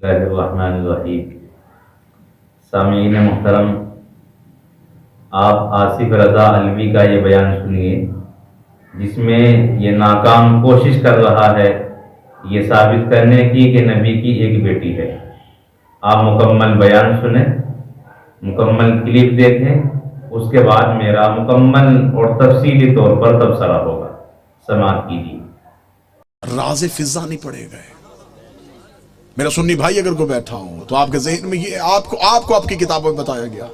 اللہ الرحمن الرحیم۔ سامعین محترم، آپ آصف رضا علوی کا یہ بیان سنیے جس میں یہ ناکام کوشش کر رہا ہے یہ ثابت کرنے کی کہ نبی کی ایک بیٹی ہے۔ آپ مکمل بیان سنیں، مکمل کلپ دیکھیں، اس کے بعد میرا مکمل اور تفصیلی طور پر تبصرہ ہوگا، سماعت کیجیے۔ راز فضا نہیں پڑے گئے۔ میرا سنی بھائی اگر کوئی بیٹھا ہو تو آپ کے ذہن میں یہ آپ کو آپ کی کتابوں میں بتایا گیا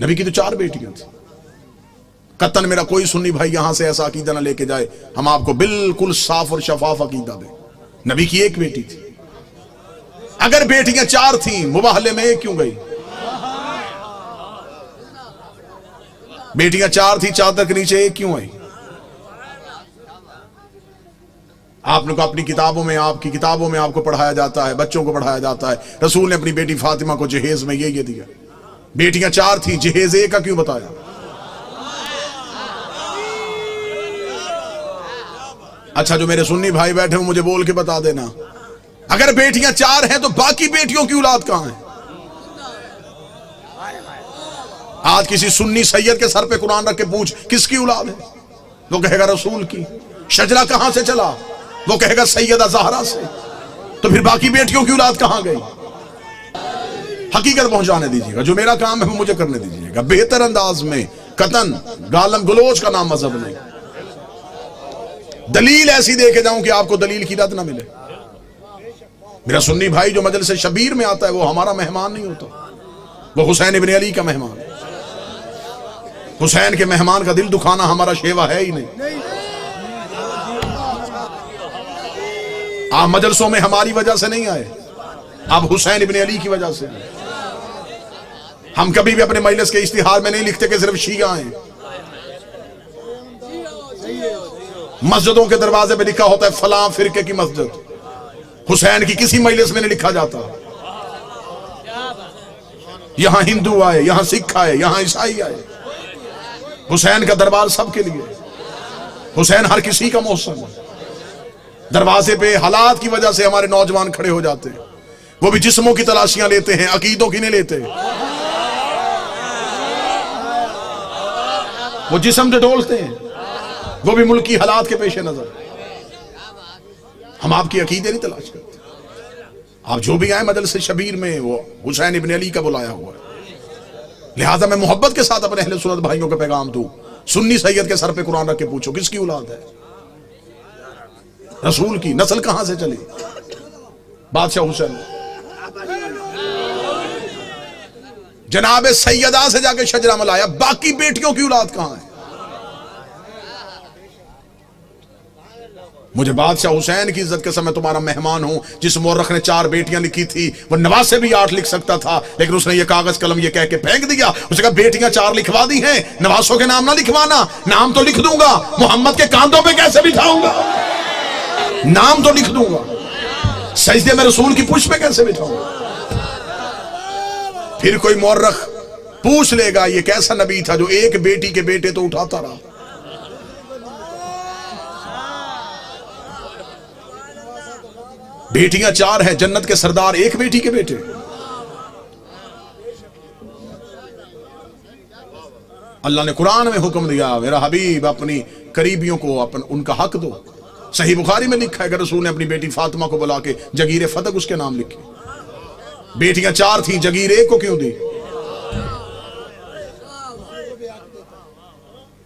نبی کی تو 4 بیٹیاں تھیں۔ قطن میرا کوئی سنی بھائی یہاں سے ایسا عقیدہ نہ لے کے جائے، ہم آپ کو بالکل صاف اور شفاف عقیدہ دیں۔ نبی کی 1 بیٹی تھی۔ اگر بیٹیاں 4 تھیں مباہلے میں 1 کیوں گئی؟ بیٹیاں 4 تھیں، چادر کے نیچے 1 کیوں آئی؟ آپ نے اپنی کتابوں میں آپ کی کتابوں میں آپ کو پڑھایا جاتا ہے، بچوں کو پڑھایا جاتا ہے۔ رسول نے اپنی بیٹی فاطمہ کو جہیز میں یہ دیا۔ بیٹیاں 4 تھیں، جہیز 1 کا کیوں بتایا؟ اچھا جو میرے سنی بھائی بیٹھے ہوں مجھے بول کے بتا دینا، اگر بیٹیاں 4 ہیں تو باقی بیٹیوں کی اولاد کہاں ہے؟ آج کسی سنی سید کے سر پہ قرآن رکھ کے پوچھ کس کی اولاد ہے، وہ کہے گا رسول کی۔ شجرہ کہاں سے چلا، وہ کہے گا سیدہ زہرا سے۔ تو پھر باقی بیٹیوں کی اولاد کہاں گئی؟ حقیقت پہنچانے دیجیے گا، جو میرا کام ہے وہ مجھے کرنے دیجیے گا بہتر انداز میں، قطن گالم گلوچ کا نام مذہب نہیں۔ دلیل ایسی دے کے جاؤں کہ آپ کو دلیل کی رد نہ ملے۔ میرا سنی بھائی جو مجلس شبیر میں آتا ہے وہ ہمارا مہمان نہیں ہوتا، وہ حسین ابن علی کا مہمان۔ حسین کے مہمان کا دل دکھانا ہمارا شیوا ہے ہی نہیں۔ آپ مجلسوں میں ہماری وجہ سے نہیں آئے، آپ حسین ابن علی کی وجہ سے۔ ہم کبھی بھی اپنے مجلس کے اشتہار میں نہیں لکھتے کہ صرف شیعہ ہیں۔ مسجدوں کے دروازے پہ لکھا ہوتا ہے فلاں فرقے کی مسجد، حسین کی کسی مجلس میں نہیں لکھا جاتا۔ یہاں ہندو آئے، یہاں سکھ آئے، یہاں عیسائی آئے، حسین کا دربار سب کے لیے، حسین ہر کسی کا محسن ہے۔ دروازے پہ حالات کی وجہ سے ہمارے نوجوان کھڑے ہو جاتے ہیں، وہ بھی جسموں کی تلاشیاں لیتے ہیں، عقیدوں کی نہیں لیتے۔ وہ جسم سے ڈولتے ہیں، وہ بھی ملکی حالات کے پیش نظر۔ ہم آپ کی عقیدے نہیں تلاش کرتے۔ آپ جو بھی آئے مجلس شبیر میں وہ حسین ابن علی کا بلایا ہوا ہے، لہٰذا میں محبت کے ساتھ اپنے اہل سنت بھائیوں کا پیغام دوں، سنی سید کے سر پہ قرآن رکھ کے پوچھو کس کی اولاد ہے؟ رسول کی نسل کہاں سے چلی؟ بادشاہ حسین جناب سیدہ سے جا کے شجرہ ملایا، باقی بیٹیوں کی اولاد کہاں ہے؟ مجھے بادشاہ حسین کی عزت کے سمے تمہارا مہمان ہوں، جس مورخ نے 4 بیٹیاں لکھی تھی وہ نواز سے بھی 8 لکھ سکتا تھا، لیکن اس نے یہ کاغذ قلم یہ کہہ کے پھینک دیا، اس نے کہا بیٹیاں 4 لکھوا دی ہیں، نواسوں کے نام نہ لکھوانا۔ نام تو لکھ دوں گا، محمد کے کاندھوں پہ کیسے بٹھاؤں گا؟ نام تو لکھ دوں گا، سجدے میں رسول کی پشت پہ کیسے بٹھاؤں گا؟ پھر کوئی مورخ پوچھ لے گا یہ کیسا نبی تھا جو 1 بیٹی کے بیٹے تو اٹھاتا رہا۔ بیٹیاں 4 ہیں، جنت کے سردار 1 بیٹی کے بیٹے۔ اللہ نے قرآن میں حکم دیا میرا حبیب اپنی قریبیوں کو ان کا حق دو۔ صحیح بخاری میں لکھا ہے کہ رسول نے اپنی بیٹی فاطمہ کو بلا کے جگیر فتق اس کے نام لکھی۔ بیٹیاں 4 تھیں، جگیر 1 کو کیوں دی؟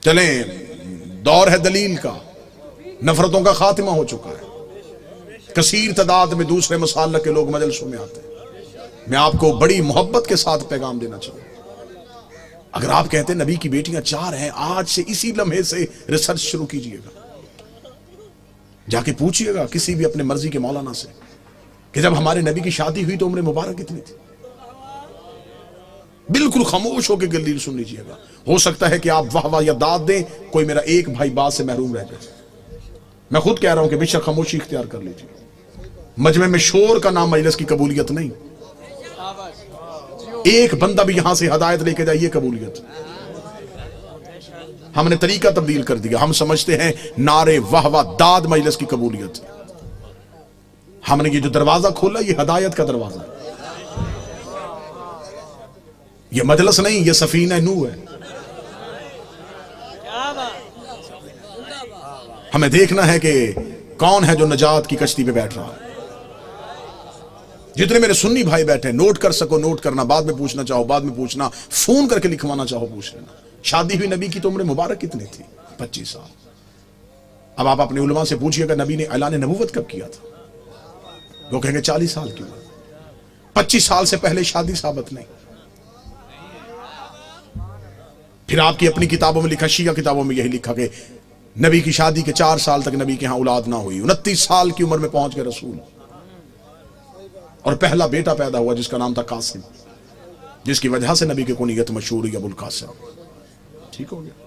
چلیں دور ہے دلیل کا، نفرتوں کا خاتمہ ہو چکا ہے، کثیر تعداد میں دوسرے مسالک کے لوگ مجلسوں میں آتے ہیں۔ میں آپ کو بڑی محبت کے ساتھ پیغام دینا چاہوں، اگر آپ کہتے ہیں نبی کی بیٹیاں 4 ہیں، آج سے اسی لمحے سے ریسرچ شروع کیجئے گا، جا کے پوچھئے گا کسی بھی اپنے مرضی کے مولانا سے کہ جب ہمارے نبی کی شادی ہوئی تو عمر مبارک کتنی تھی؟ بالکل خاموش ہو کے دلیل سن لیجئے گا۔ ہو سکتا ہے کہ آپ واہ واہ یا داد دیں، کوئی میرا 1 بھائی بات سے محروم رہ جائے۔ میں خود کہہ رہا ہوں کہ بے شک خاموشی اختیار کر لیجئے۔ مجمع میں شور کا نام مجلس کی قبولیت نہیں، ایک بندہ بھی یہاں سے ہدایت لے کے جائے یہ قبولیت۔ ہم نے طریقہ تبدیل کر دیا، ہم سمجھتے ہیں نعرے واہ واہ داد مجلس کی قبولیت۔ ہم نے یہ جو دروازہ کھولا یہ ہدایت کا دروازہ ہے۔ یہ مجلس نہیں، یہ سفینہ نوح ہے. ہمیں دیکھنا ہے کہ کون ہے جو نجات کی کشتی پہ بیٹھ رہا ہے. جتنے میرے سنی بھائی بیٹھے ہیں، نوٹ کر سکو نوٹ کرنا، بعد میں پوچھنا چاہو بعد میں پوچھنا، فون کر کے لکھوانا چاہو پوچھ لینا. شادی ہوئی نبی کی تو عمر مبارک کتنی تھی؟ 25 سال. اب آپ اپنے علماء سے پوچھئے کہ نبی نے اعلان نبوت کب کیا تھا؟ وہ کہیں گے 40 سال کی عمر. 25 سال سے پہلے شادی ثابت نہیں. پھر آپ کی اپنی کتابوں میں لکھا، شیعہ کتابوں میں یہی لکھا کہ نبی کی شادی کے 4 سال تک نبی کے ہاں اولاد نہ ہوئی. 29 سال کی عمر میں پہنچ گئے رسول، اور پہلا بیٹا پیدا ہوا جس کا نام تھا قاسم، جس کی وجہ سے نبی کی کنیت مشہور ہوئی ابو القاسم. ٹھیک ہو گیا؟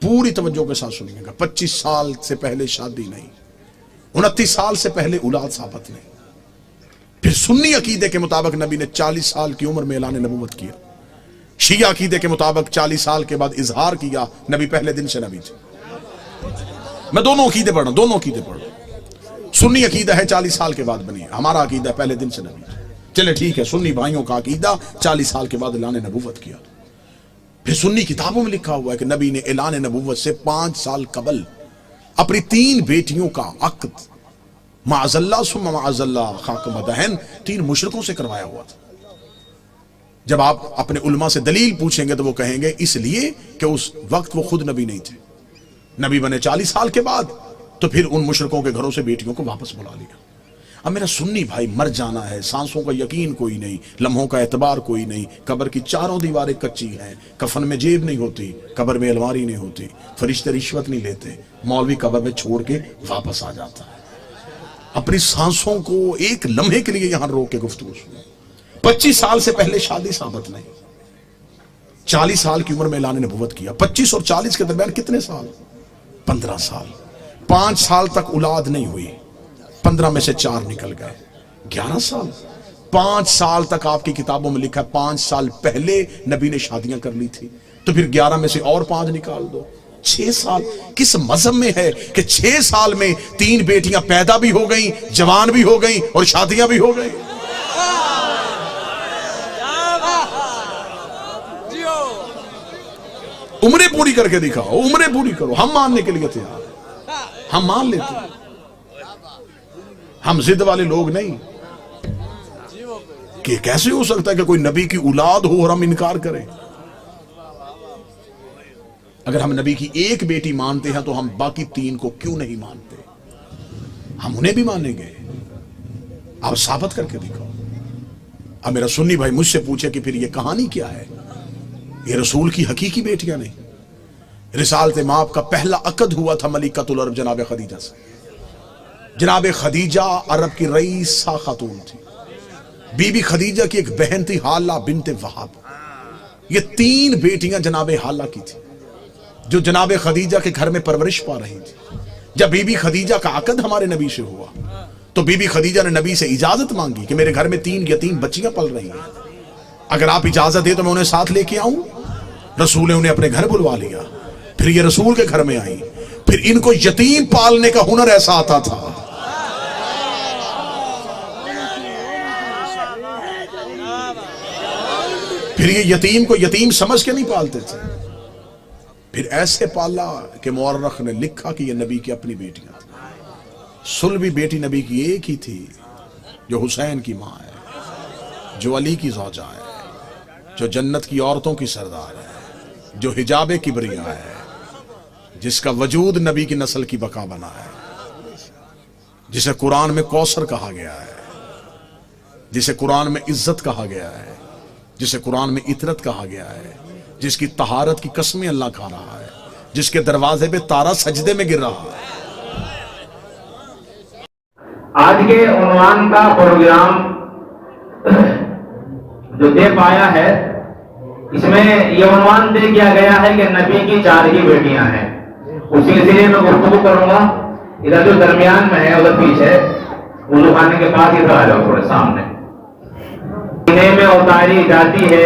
پوری توجہ کے ساتھ سنیے گا. 25 سال سے پہلے شادی نہیں، 29 سال سے پہلے اولاد ثابت نہیں. پھر سنی عقیدے کے مطابق نبی نے 40 سال کی عمر میں اعلان نبوت کیا. شیعہ عقیدے کے مطابق 40 سال کے بعد اظہار کیا. نبی پہلے دن سے نبی تھے. میں دونوں عقیدے پڑھ رہا ہوں. سنی عقیدہ ہے 40 سال کے بعد بنی، ہمارا عقیدہ ہے پہلے دن سے نبی تھے. چلے ٹھیک ہے، سنی بھائیوں کا عقیدہ 40 سال کے بعد اعلان نبوت کیا. پھر سنی کتابوں میں لکھا ہوا ہے کہ نبی نے اعلان نبوت سے 5 سال قبل اپنی 3 بیٹیوں کا عقد معاذ اللہ ثم معاذ اللہ خاک مدہن 3 مشرکوں سے کروایا ہوا تھا. جب آپ اپنے علماء سے دلیل پوچھیں گے تو وہ کہیں گے اس لیے کہ اس وقت وہ خود نبی نہیں تھے. نبی بنے 40 سال کے بعد، تو پھر ان مشرکوں کے گھروں سے بیٹیوں کو واپس بلا لیا. اب میرا سنی بھائی، مر جانا ہے، سانسوں کا یقین کوئی نہیں، لمحوں کا اعتبار کوئی نہیں، قبر کی 4 دیواریں کچی ہیں، کفن میں جیب نہیں ہوتی، قبر میں الماری نہیں ہوتی، فرشتے رشوت نہیں لیتے، مولوی قبر میں چھوڑ کے واپس آ جاتا ہے. اپنی سانسوں کو ایک لمحے کے لیے یہاں روک کے گفتگو سنیں. 25 سال سے پہلے شادی ثابت نہیں، 40 سال کی عمر میں اعلان نبوت کیا. 25 اور 40 کے درمیان کتنے سال؟ 15 سال. 5 سال تک اولاد نہیں ہوئی، 15 میں سے 4 نکل گئے، 11 سال. 5 سال تک آپ کی کتابوں میں لکھا ہے 5 سال پہلے نبی نے شادیاں کر لی تھی، تو پھر 11 میں سے اور 5 نکال دو، 6 سال. کس مذہب میں ہے کہ 6 سال میں 3 بیٹیاں پیدا بھی ہو گئیں، جوان بھی ہو گئیں اور شادیاں بھی ہو گئیں؟ عمریں پوری کر کے دکھاؤ، عمریں پوری کرو، ہم ماننے کے لیے تیار ہیں، ہم مان لیتے ہیں. ہم ضد والے لوگ نہیں کہ کیسے ہو سکتا ہے کہ کوئی نبی کی اولاد ہو اور ہم انکار کریں. اگر ہم نبی کی ایک بیٹی مانتے ہیں تو ہم باقی 3 کو کیوں نہیں مانتے؟ ہم انہیں بھی مانیں گے. آپ ثابت کر کے دکھاؤ. اب میرا سنی بھائی مجھ سے پوچھے کہ پھر یہ کہانی کیا ہے؟ یہ رسول کی حقیقی بیٹیاں نہیں. رسالت مآب کا پہلا عقد ہوا تھا ملکۃ العرب جناب خدیجہ سے. جناب خدیجہ عرب کی رئیسہ خاتون تھی. بی بی خدیجہ کی ایک بہن تھی حالہ بنت وہب. یہ 3 بیٹیاں جناب حالہ کی تھی جو جناب خدیجہ کے گھر میں پرورش پا رہی تھی. جب بی بی خدیجہ کا عقد ہمارے نبی سے ہوا تو بی بی خدیجہ نے نبی سے اجازت مانگی کہ میرے گھر میں 3 یتیم بچیاں پل رہی ہیں، اگر آپ اجازت دیں تو میں انہیں ساتھ لے کے آؤں. رسول نے انہیں اپنے گھر بلوا لیا. پھر یہ رسول کے گھر میں آئی. پھر ان کو یتیم پالنے کا ہنر ایسا آتا تھا. پھر یہ یتیم کو یتیم سمجھ کے نہیں پالتے تھے، پھر ایسے پالا کہ مورخ نے لکھا کہ یہ نبی کی اپنی بیٹیاں تھیں. سلبی بیٹی نبی کی ایک ہی تھی جو حسین کی ماں ہے، جو علی کی زوجہ ہے، جو جنت کی عورتوں کی سردار ہے، جو حجاب کبریا ہے، جس کا وجود نبی کی نسل کی بقا بنا ہے، جسے قرآن میں کوثر کہا گیا ہے، جسے قرآن میں عزت کہا گیا ہے، جسے قرآن میں عطرت کہا گیا ہے، جس کی طہارت کی قسمیں اللہ کھا رہا ہے، جس کے دروازے پہ تارا سجدے میں گر رہا ہے. آج کے عنوان کا پروگرام جو دے پایا ہے، اس میں یہ عنوان دے دیا گیا ہے کہ نبی کی 4 ہی بیٹیاں ہیں. اس سلسلے میں گفتگو کروں گا. ادھر جو درمیان میں ہے ادھر پیچھے وضو خانے کے پاس ادھر آ جاؤ تھوڑے سامنے. سینے میں اتاری جاتی ہے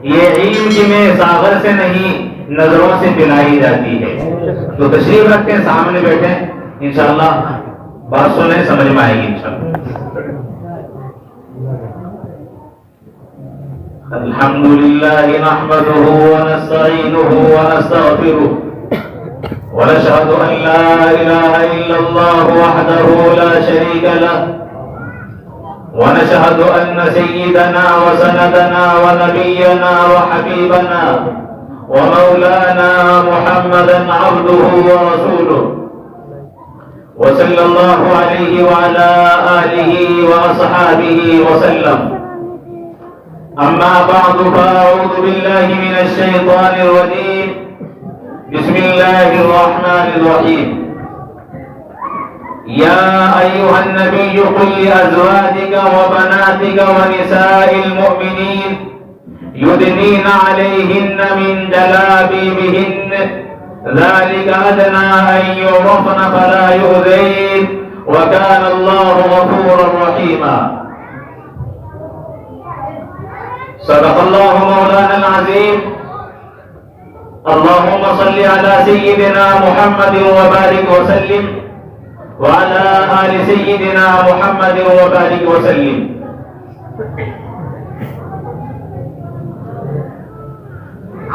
یہ علم کی میں ساغر سے نہیں نظروں سے پلائی جاتی ہے. تو تشریف رکھتے ہیں، سامنے بیٹھے، انشاءاللہ بات سنیں سمجھ میں آئے گی انشاءاللہ. الحمد لله نحمده ونستعينه ونستغفره ونشهد أن لا إله إلا الله وحده لا شريك له ونشهد أن سيدنا وسندنا ونبينا وحبيبنا ومولانا محمدا عبده ورسوله وصلى الله عليه وعلى آله وأصحابه وسلم. أما بعد فأعوذ بالله من الشيطان الرجيم. بسم الله الرحمن الرحيم. يا أيها النبي قل لأزواجك وبناتك ونساء المؤمنين يدنين عليهن من جلابيبهن ذلك أدنى أن يعرفن فلا يؤذين وكان الله غفورا رحيما. صدق الله مولانا العظيم. اللهم صل على سيدنا محمد وبارك وسلم وعلى آل سيدنا محمد وبارك وسلم.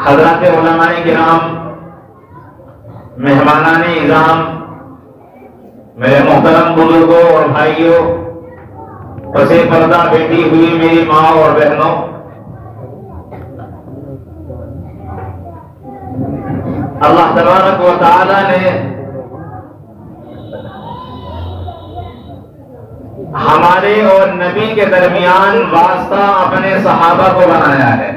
حضرات علماء کرام، مہمانان اعظام، میرے محترم بزرگوں اور بھائیوں، پسے پردہ بیٹھی ہوئی میری ماں اور بہنوں، اللہ تبارک و تعالی نے ہمارے اور نبی کے درمیان واسطہ اپنے صحابہ کو بنایا ہے.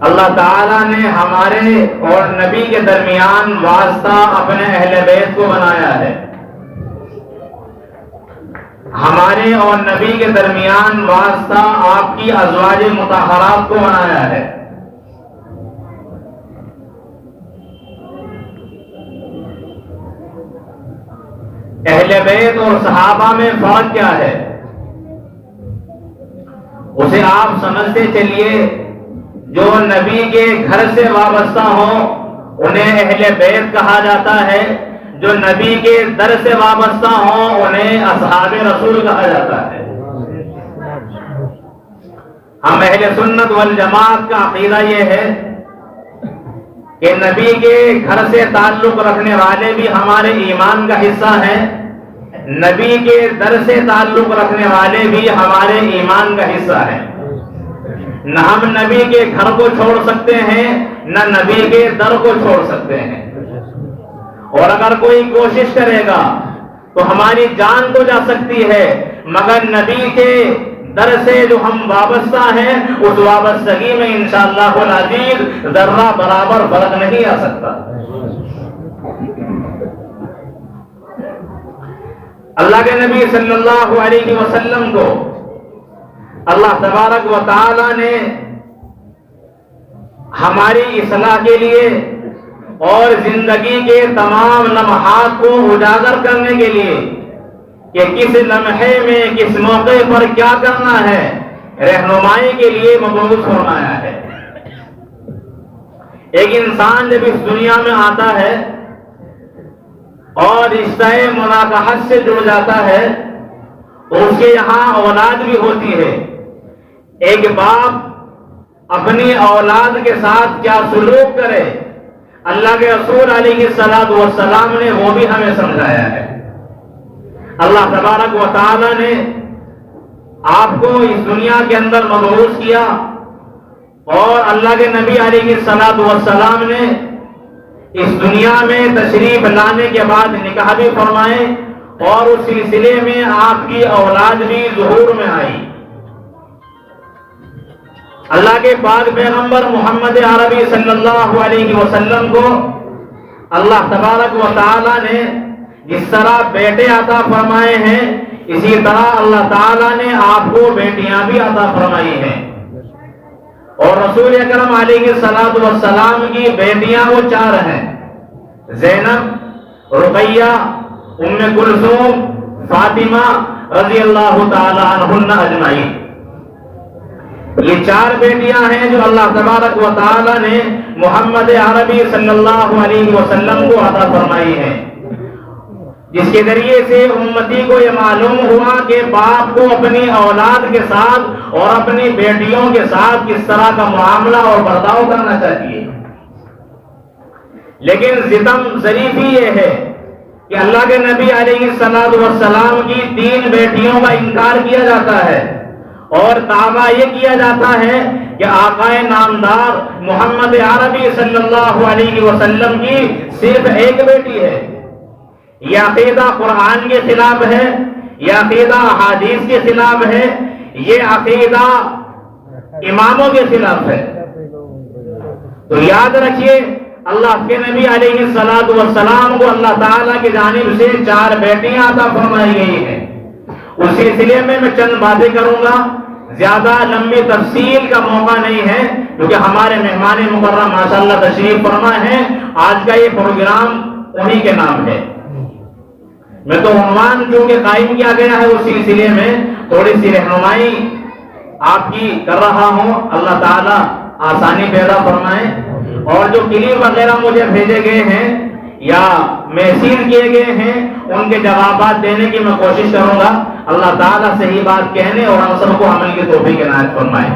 اللہ تعالیٰ نے ہمارے اور نبی کے درمیان واسطہ اپنے اہل بیت کو بنایا ہے. ہمارے اور نبی کے درمیان واسطہ آپ کی ازواج مطہرات کو بنایا ہے. اہل بیت اور صحابہ میں فرق کیا ہے اسے آپ سمجھتے چلیے. جو نبی کے گھر سے وابستہ ہوں انہیں اہل بیت کہا جاتا ہے، جو نبی کے در سے وابستہ ہوں انہیں اصحاب رسول کہا جاتا ہے. ہم اہل سنت والجماعت کا عقیدہ یہ ہے کہ نبی کے گھر سے تعلق رکھنے والے بھی ہمارے ایمان کا حصہ ہیں، نبی کے در سے تعلق رکھنے والے بھی ہمارے ایمان کا حصہ ہیں. نہ ہم نبی کے گھر کو چھوڑ سکتے ہیں نہ نبی کے در کو چھوڑ سکتے ہیں، اور اگر کوئی کوشش کرے گا تو ہماری جان تو جا سکتی ہے مگر نبی کے در سے جو ہم وابستہ ہیں اس وابستگی میں انشاءاللہ العزیز ذرہ برابر فرق نہیں آ سکتا. اللہ کے نبی صلی اللہ علیہ وسلم کو اللہ تبارک و تعالی نے ہماری اصلاح کے لیے اور زندگی کے تمام لمحات کو اجاگر کرنے کے لیے کہ کس لمحے میں کس موقع پر کیا کرنا ہے رہنمائی کے لیے مبعوث فرمایا ہے. ایک انسان جب اس دنیا میں آتا ہے اور رشتہ مناکحت سے جڑ جاتا ہے تو اس کے یہاں اولاد بھی ہوتی ہے. ایک باپ اپنی اولاد کے ساتھ کیا سلوک کرے اللہ کے رسول علیہ السلام نے وہ بھی ہمیں سمجھایا ہے. اللہ تبارک و تعالی نے آپ کو اس دنیا کے اندر مبعوث کیا اور اللہ کے نبی علیہ السلام نے اس دنیا میں تشریف لانے کے بعد نکاح بھی فرمائے اور اس سلسلے میں آپ کی اولاد بھی ظہور میں آئی. اللہ کے پاک پیغمبر محمد عربی صلی اللہ علیہ وسلم کو اللہ تبارک و تعالی نے جس طرح بیٹے عطا فرمائے ہیں اسی طرح اللہ تعالی نے آپ کو بیٹیاں بھی عطا فرمائی ہیں. اور رسول اکرم علیہ السلام کی بیٹیاں وہ 4 ہیں: زینب، رقیہ، ام کلثوم، فاطمہ رضی اللہ تعالی عنہن اجمعین. یہ 4 بیٹیاں ہیں جو اللہ تبارک و تعالی نے محمد عربی صلی اللہ علیہ وسلم کو عطا فرمائی ہیں. جس کے ذریعے سے امتی کو یہ معلوم ہوا کہ باپ کو اپنی اولاد کے ساتھ اور اپنی بیٹیوں کے ساتھ کس طرح کا معاملہ اور برتاؤ کرنا چاہیے۔ لیکن ستم ظریفی یہ ہے کہ اللہ کے نبی علیہ السلام کی 3 بیٹیوں کا انکار کیا جاتا ہے اور دعویٰ یہ کیا جاتا ہے کہ آقا نامدار محمد عربی صلی اللہ علیہ وسلم کی صرف ایک بیٹی ہے۔ یہ عقیدہ قرآن کے خلاف ہے، یہ عقیدہ احادیث کے خلاف ہے، یہ عقیدہ اماموں کے خلاف ہے۔ تو یاد رکھیے اللہ کے نبی علیہ السلام کو اللہ تعالیٰ کی جانب سے 4 بیٹیاں عطا فرمائی گئی ہیں۔ اس سلسلے میں چند باتیں کروں گا، زیادہ لمبی تفصیل کا موقع نہیں ہے کیونکہ ہمارے مہمان مکرم ماشاءاللہ تشریف فرما ہیں۔ آج کا یہ پروگرام انہی کے نام ہے۔ میں تو عنوان کیونکہ قائم کیا گیا ہے اس سلسلے میں تھوڑی سی رہنمائی آپ کی کر رہا ہوں، اللہ تعالیٰ آسانی پیدا فرمائے۔ اور جو کلپ وغیرہ مجھے بھیجے گئے ہیں یا میسیج کیے گئے ہیں ان کے جوابات دینے کی میں کوشش کروں گا۔ اللہ تعالیٰ صحیح بات کہنے اور ہم سب کو عمل کی توفیق عنایت فرمائے۔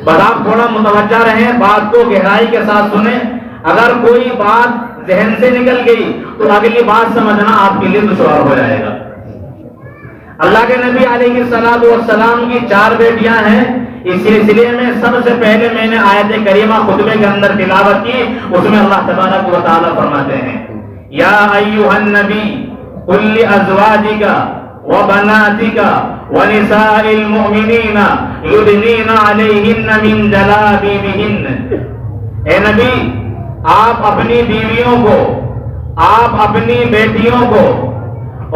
بس آپ تھوڑا متوجہ رہیں، بات کو گہرائی کے ساتھ سنیں۔ اگر کوئی بات ذہن سے نکل گئی تو اگلی بات سمجھنا آپ کے لیے دشوار ہو جائے گا۔ اللہ کے نبی علیہ السلام کی 4 بیٹیاں ہیں۔ اس سلسلے میں سب سے پہلے میں نے آیت کریمہ خطبے کے اندر تلاوت کی، اس میں اللہ تبارک و تعالیٰ فرماتے ہیں یا ایھا النبی قل لازواجک وبناتک ونساء المؤمنین یدنین علیہن من جلابیبہن۔ اے نبی آپ اپنی بیویوں کو، آپ اپنی بیٹیوں کو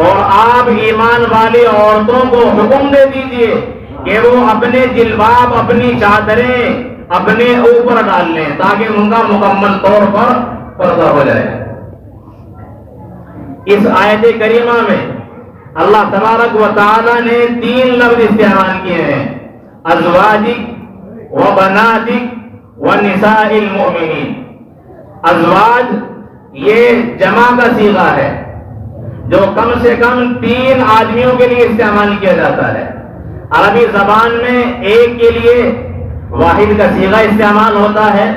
اور آپ ایمان والی عورتوں کو حکم دے دیجئے کہ وہ اپنے جلباب، اپنی چادریں اپنے اوپر ڈال لیں تاکہ ان کا مکمل طور پر پردہ ہو جائے۔ اس آیت کریمہ میں اللہ تبارک و تعالی نے 3 لفظ استعمال کیے ہیں، ازواجک و بناتک و نساء المؤمنین۔ ازواج یہ جمع کا صیغہ ہے جو کم سے کم 3 آدمیوں کے لیے استعمال کیا جاتا ہے۔ عربی زبان میں ایک کے لیے واحد کا صیغہ استعمال ہوتا ہے،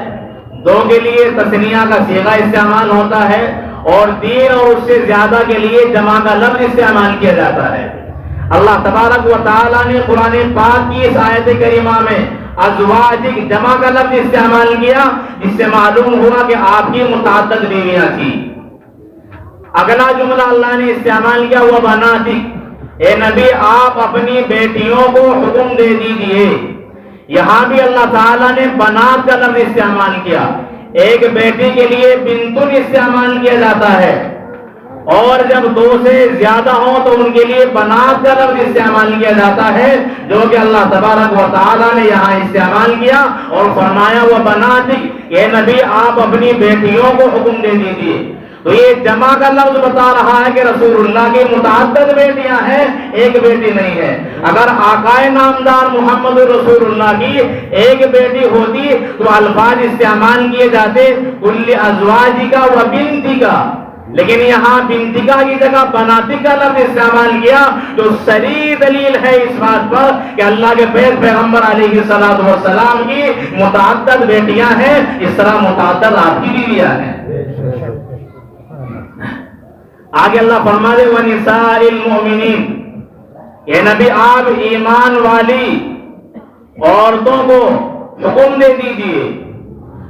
2 کے لیے تثنیہ کا صیغہ استعمال ہوتا ہے اور 3 اور اس سے زیادہ کے لیے جمع کا لفظ استعمال کیا جاتا ہے۔ اللہ تبارک و تعالیٰ نے قرآن پاک کی اس آیت کریمہ میں ازواجک جمع کا لفظ استعمال کیا، جس سے معلوم ہوا کہ آپ کی متعدد بیویاں تھیں۔ اگلا جملہ اللہ نے استعمال کیا وہ بناتک، اے نبی آپ اپنی بیٹیوں کو حکم دے دیجئے۔ یہاں بھی اللہ تعالیٰ نے بنات کا لفظ استعمال کیا۔ ایک بیٹی کے لیے بنتن استعمال کیا جاتا ہے اور جب 2 سے زیادہ ہوں تو ان کے لیے بنات کا لفظ استعمال کیا جاتا ہے، جو کہ اللہ تبارک و تعالیٰ نے یہاں استعمال کیا اور فرمایا وہ بناتک، اے نبی آپ اپنی بیٹیوں کو حکم دے دیجئے۔ تو یہ جمع کا لفظ بتا رہا ہے کہ رسول اللہ کی متعدد بیٹیاں ہیں، ایک بیٹی نہیں ہے۔ اگر آقا نامدار محمد رسول اللہ کی ایک بیٹی ہوتی تو الفاظ استعمال کیے جاتے کل ازواجکا و بنتکا، لیکن یہاں بنتکا کی جگہ بناتک کا لفظ استعمال کیا، جو صریح دلیل ہے اس بات پر کہ اللہ کے پیغمبر علیہ السلام کی متعدد بیٹیاں ہیں، اس طرح متعدد آپ کی بیویاں ہیں۔ آگے اللہ فرما دے وَنِسَاءِ الْمُؤْمِنِينَ، یہ نبی آپ ایمان والی عورتوں کو حکم دے دیجئے۔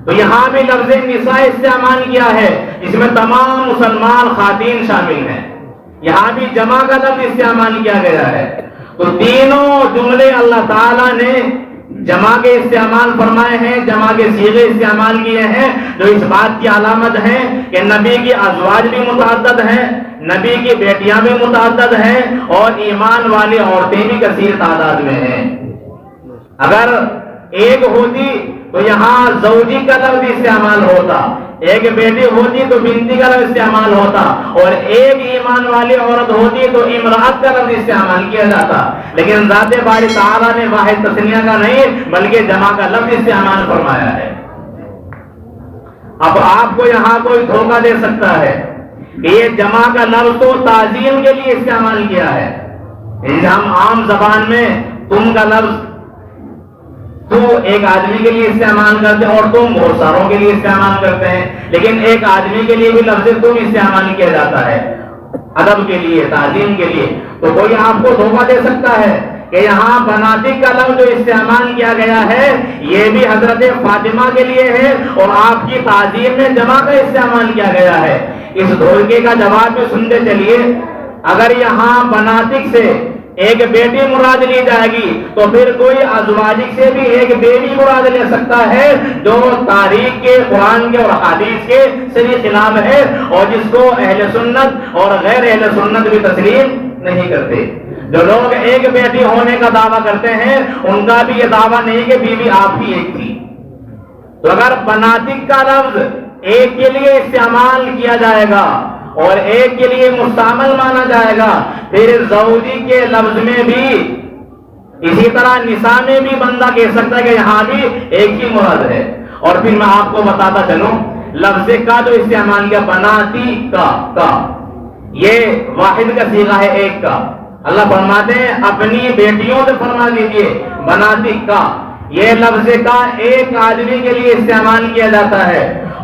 تو یہاں بھی لفظ نساء استعمال کیا ہے، اس میں تمام مسلمان خواتین شامل ہیں۔ یہاں بھی جمع کا لفظ استعمال کیا گیا ہے۔ تو تینوں جملے اللہ تعالیٰ نے جمع کے استعمال فرمائے ہیں، جمع کے صیغے استعمال کیے ہیں، جو اس بات کی علامت ہے کہ نبی کی ازواج بھی متعدد ہیں، نبی کی بیٹیاں بھی متعدد ہیں اور ایمان والی عورتیں بھی کثیر تعداد میں ہیں۔ اگر ایک ہوتی تو یہاں زوجی کا لفظ استعمال ہوتا، ایک بیٹی ہوتی تو بنتی کا لفظ استعمال ہوتا، اور ایک ایمان والی عورت ہوتی تو امرأت کا لفظ استعمال کیا جاتا۔ لیکن ذات باری تعالیٰ نے واحد تثنیہ کا نہیں بلکہ جمع کا لفظ استعمال فرمایا ہے۔ اب آپ کو یہاں کوئی دھوکہ دے سکتا ہے کہ یہ جمع کا لفظ تو تعظیم کے لیے استعمال کیا ہے. ہم عام زبان میں تم کا لفظ تو ایک آدمی کے لیے استعمال کرتے ہیں اور تم بہت ساروں کے لیے استعمال کرتے ہیں، لیکن ایک آدمی کے لیے بھی لفظ تم استعمال کیا جاتا ہے ادب کے لیے، تعظیم کے لیے. تو کوئی آپ کو دھوکہ دے سکتا ہے کہ یہاں بناتک کا لفظ جو استعمال کیا گیا ہے یہ بھی حضرت فاطمہ کے لیے ہے اور آپ کی تعظیم میں جمع کا استعمال کیا گیا ہے. اس دھوکے کا جواب بھی سنتے چلیے. اگر یہاں بناتک سے ایک بیٹی مراد لی جائے گی تو پھر کوئی ازواجک سے بھی ایک بیوی مراد لے سکتا ہے جو تاریخ کے، قرآن کے اور حدیث کے صحیح خلاف ہے اور جس کو اہل سنت اور غیر اہل سنت بھی تسلیم نہیں کرتے. جو لوگ ایک بیٹی ہونے کا دعویٰ کرتے ہیں ان کا بھی یہ دعویٰ نہیں کہ بیوی آپ کی ایک تھی. تو اگر بناتک کا لفظ ایک کے لیے استعمال کیا جائے گا اور ایک کے لیے مستعمل مانا جائے گا، پھر زوجی کے لفظ میں بھی اسی طرح نساء میں بھی بندہ کہہ سکتا ہے کہ یہاں بھی ایک ہی مراد ہے. اور پھر میں آپ کو بتاتا چلوں لفظ کا جو استعمال کیا بناتی کا یہ واحد کا صیغہ ہے ایک کا. اللہ فرماتے ہیں اپنی بیٹیوں سے فرما دیجیے بناتی کا. یہ لفظ کا ایک آدمی کے لیے استعمال کیا جاتا ہے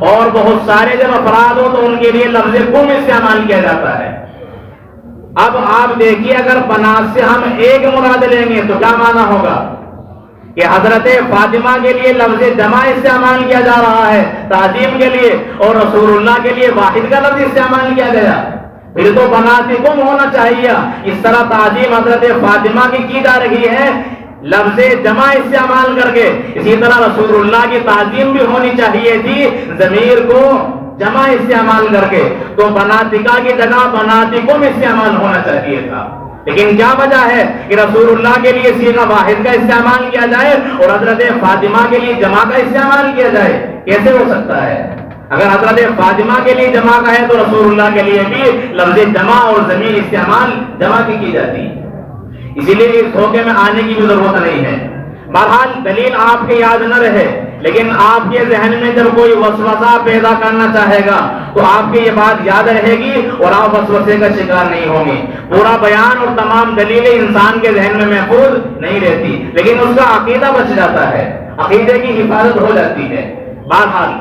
اور بہت سارے جب افراد ہو تو ان کے لیے لفظ کم استعمال کیا جاتا ہے. اب آپ دیکھیے اگر بنات سے ہم ایک مراد لیں گے تو کیا معنی ہوگا کہ حضرت فاطمہ کے لیے لفظ جمع استعمال کیا جا رہا ہے تعظیم کے لیے اور رسول اللہ کے لیے واحد کا لفظ استعمال کیا گیا. پھر تو بنات کم ہونا چاہیے. اس طرح تعظیم حضرت فاطمہ کی جا رہی ہے لفظ جمع استعمال کر کے، اسی طرح رسول اللہ کی تعظیم بھی ہونی چاہیے تھی ضمیر کو جمع استعمال کر کے. تو بناتکا کی جگہ بناتکم استعمال ہونا چاہیے تھا. لیکن کیا وجہ ہے کہ رسول اللہ کے لیے صیغہ واحد کا استعمال کیا جائے اور حضرت فاطمہ کے لیے جمع کا استعمال کیا جائے؟ کیسے ہو سکتا ہے؟ اگر حضرت فاطمہ کے لیے جمع کا ہے تو رسول اللہ کے لیے بھی لفظ جمع اور ضمیر استعمال جمع کی جاتی ہے. اسی لیے اس دھوکے میں آنے کی بھی ضرورت نہیں ہے. بہرحال دلیل آپ کے یاد نہ رہے لیکن آپ کے ذہن میں جب کوئی وسوسہ پیدا کرنا چاہے گا تو آپ کی یہ بات یاد رہے گی اور آپ وسوسے کا شکار نہیں ہوں گے. پورا بیان اور تمام دلیلیں انسان کے ذہن میں محفوظ نہیں رہتی لیکن اس کا عقیدہ بچ جاتا ہے، عقیدے کی حفاظت ہو جاتی ہے. بہرحال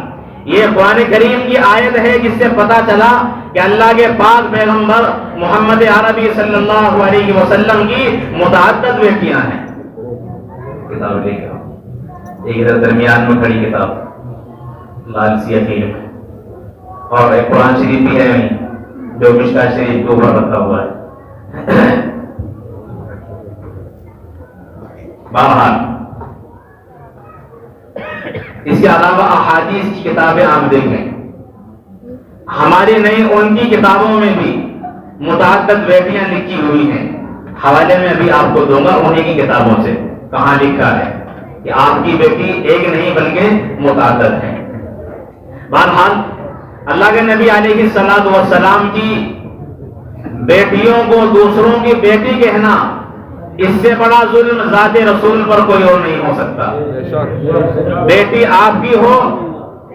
یہ قرآن کریم کی آیت ہے جس سے پتا چلا کہ اللہ کے پاک پیغمبر محمد عربی صلی اللہ علیہ وسلم کی متعدد بیٹیاں ہیں. کتاب لے کے ایک درمیان میں کھڑی کتاب لال سی اخیر اور ایک قرآن شریف بھی ہے جو مشکا شریف کے اوپر رکھا ہوا ہے. بہرحال اس کے علاوہ احادیث کی کتابیں آپ دیکھیں، ہماری نہیں ان کی کتابوں میں بھی متعدد بیٹیاں لکھی ہوئی ہیں. حوالے میں بھی آپ کو دوں گا انہیں کی کتابوں سے کہاں لکھا ہے کہ آپ کی بیٹی ایک نہیں بلکہ متعدد ہے. بہرحال اللہ کے نبی علیہ الصلوۃ والسلام کی بیٹیوں کو دوسروں کی بیٹی کہنا اس سے بڑا ظلم ذات رسول پر کوئی اور نہیں ہو سکتا. بیٹی آپ کی ہو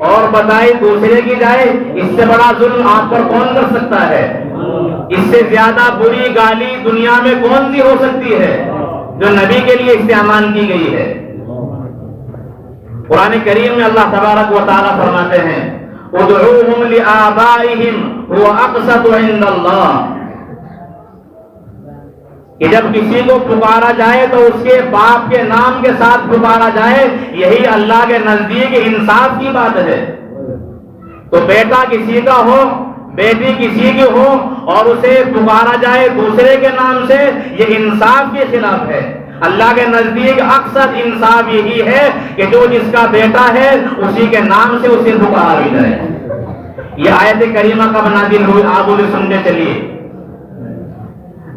اور بتائی دوسرے کی جائے، اس سے بڑا ظلم آپ پر کون کر سکتا ہے؟ اس سے زیادہ بری گالی دنیا میں کون سی ہو سکتی ہے جو نبی کے لیے استعمال کی گئی ہے؟ قرآن کریم میں اللہ تبارک و تعالیٰ فرماتے ہیں ادعوہم لآبائہم هو اقسط عند اللہ، کہ جب کسی کو پکارا جائے تو اس کے باپ کے نام کے ساتھ پکارا جائے، یہی اللہ کے نزدیک انصاف کی بات ہے. تو بیٹا کسی کا ہو، بیٹی کسی کی ہو اور اسے پکارا جائے دوسرے کے نام سے، یہ انصاف کے خلاف ہے. اللہ کے نزدیک اکثر انصاف یہی ہے کہ جو جس کا بیٹا ہے اسی کے نام سے اسے پکارا بھی جائے. یہ آیت کریمہ کب نازل ہوئی آپ اسے سنتے چلیے.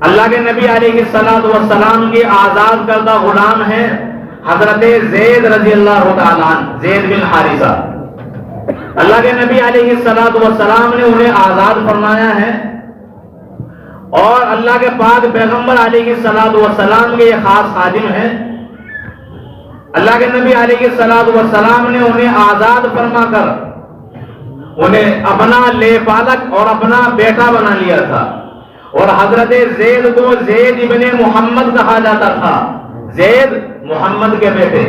اللہ کے نبی علیہ الصلوۃ والسلام کے آزاد کردہ غلام ہیں حضرت زید رضی اللہ تعالیٰ عنہ، زید بن حارثہ. اللہ کے نبی علیہ الصلوۃ والسلام نے انہیں آزاد فرمایا ہے اور اللہ کے پاک پیغمبر علیہ الصلوۃ والسلام کے یہ خاص خادم ہیں. اللہ کے نبی علیہ الصلوۃ والسلام نے انہیں آزاد فرما کر انہیں اپنا لے پالک اور اپنا بیٹا بنا لیا تھا، اور حضرت زید کو زید ابن محمد کہا جاتا تھا، زید محمد کے بیٹے۔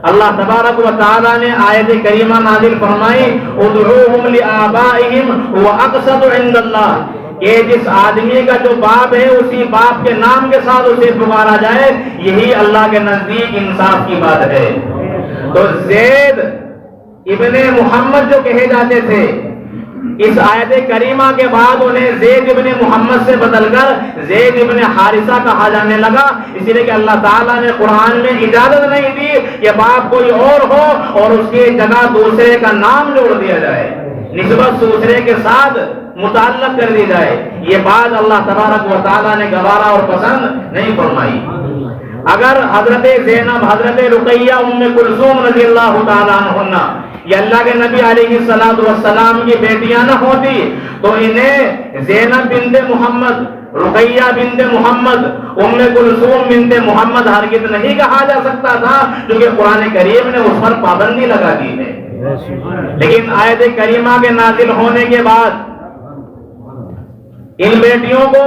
اللہ تبارک و تعالیٰ نے آیت کریمہ نازل فرمائی، ادعوہم لآبائہم هو اقسط عند اللہ، کہ جس آدمی کا جو باپ ہے اسی باپ کے نام کے ساتھ اسے پکارا جائے، یہی اللہ کے نزدیک انصاف کی بات ہے۔ تو زید ابن محمد جو کہے جاتے تھے، اس آیت کریمہ کے بعد انہیں زید ابن محمد سے بدل کر زید ابن حارثہ کہا جانے لگا، اس لیے کہ اللہ تعالیٰ نے قرآن میں اجازت نہیں دی کہ باپ کوئی اور ہو اور اس کی جگہ دوسرے کا نام جوڑ دیا جائے، نسبت دوسرے کے ساتھ متعلق کر دی جائے۔ یہ بات اللہ تبارک و تعالیٰ نے گوارا اور پسند نہیں فرمائی۔ اگر حضرت زینب، حضرت رقیہ، ام کلثوم رضی اللہ تعالیٰ عنہ یہ اللہ کے نبی علیہ السلام کی بیٹیاں نہ ہوتی تو انہیں زینب بنت محمد، رقیہ بنت محمد، ام کلثوم بنت محمد ہرگز نہیں کہا جا سکتا تھا، کیونکہ قرآن کریم نے اس پر پابندی لگا دی ہے۔ لیکن آیت کریمہ کے نازل ہونے کے بعد ان بیٹیوں کو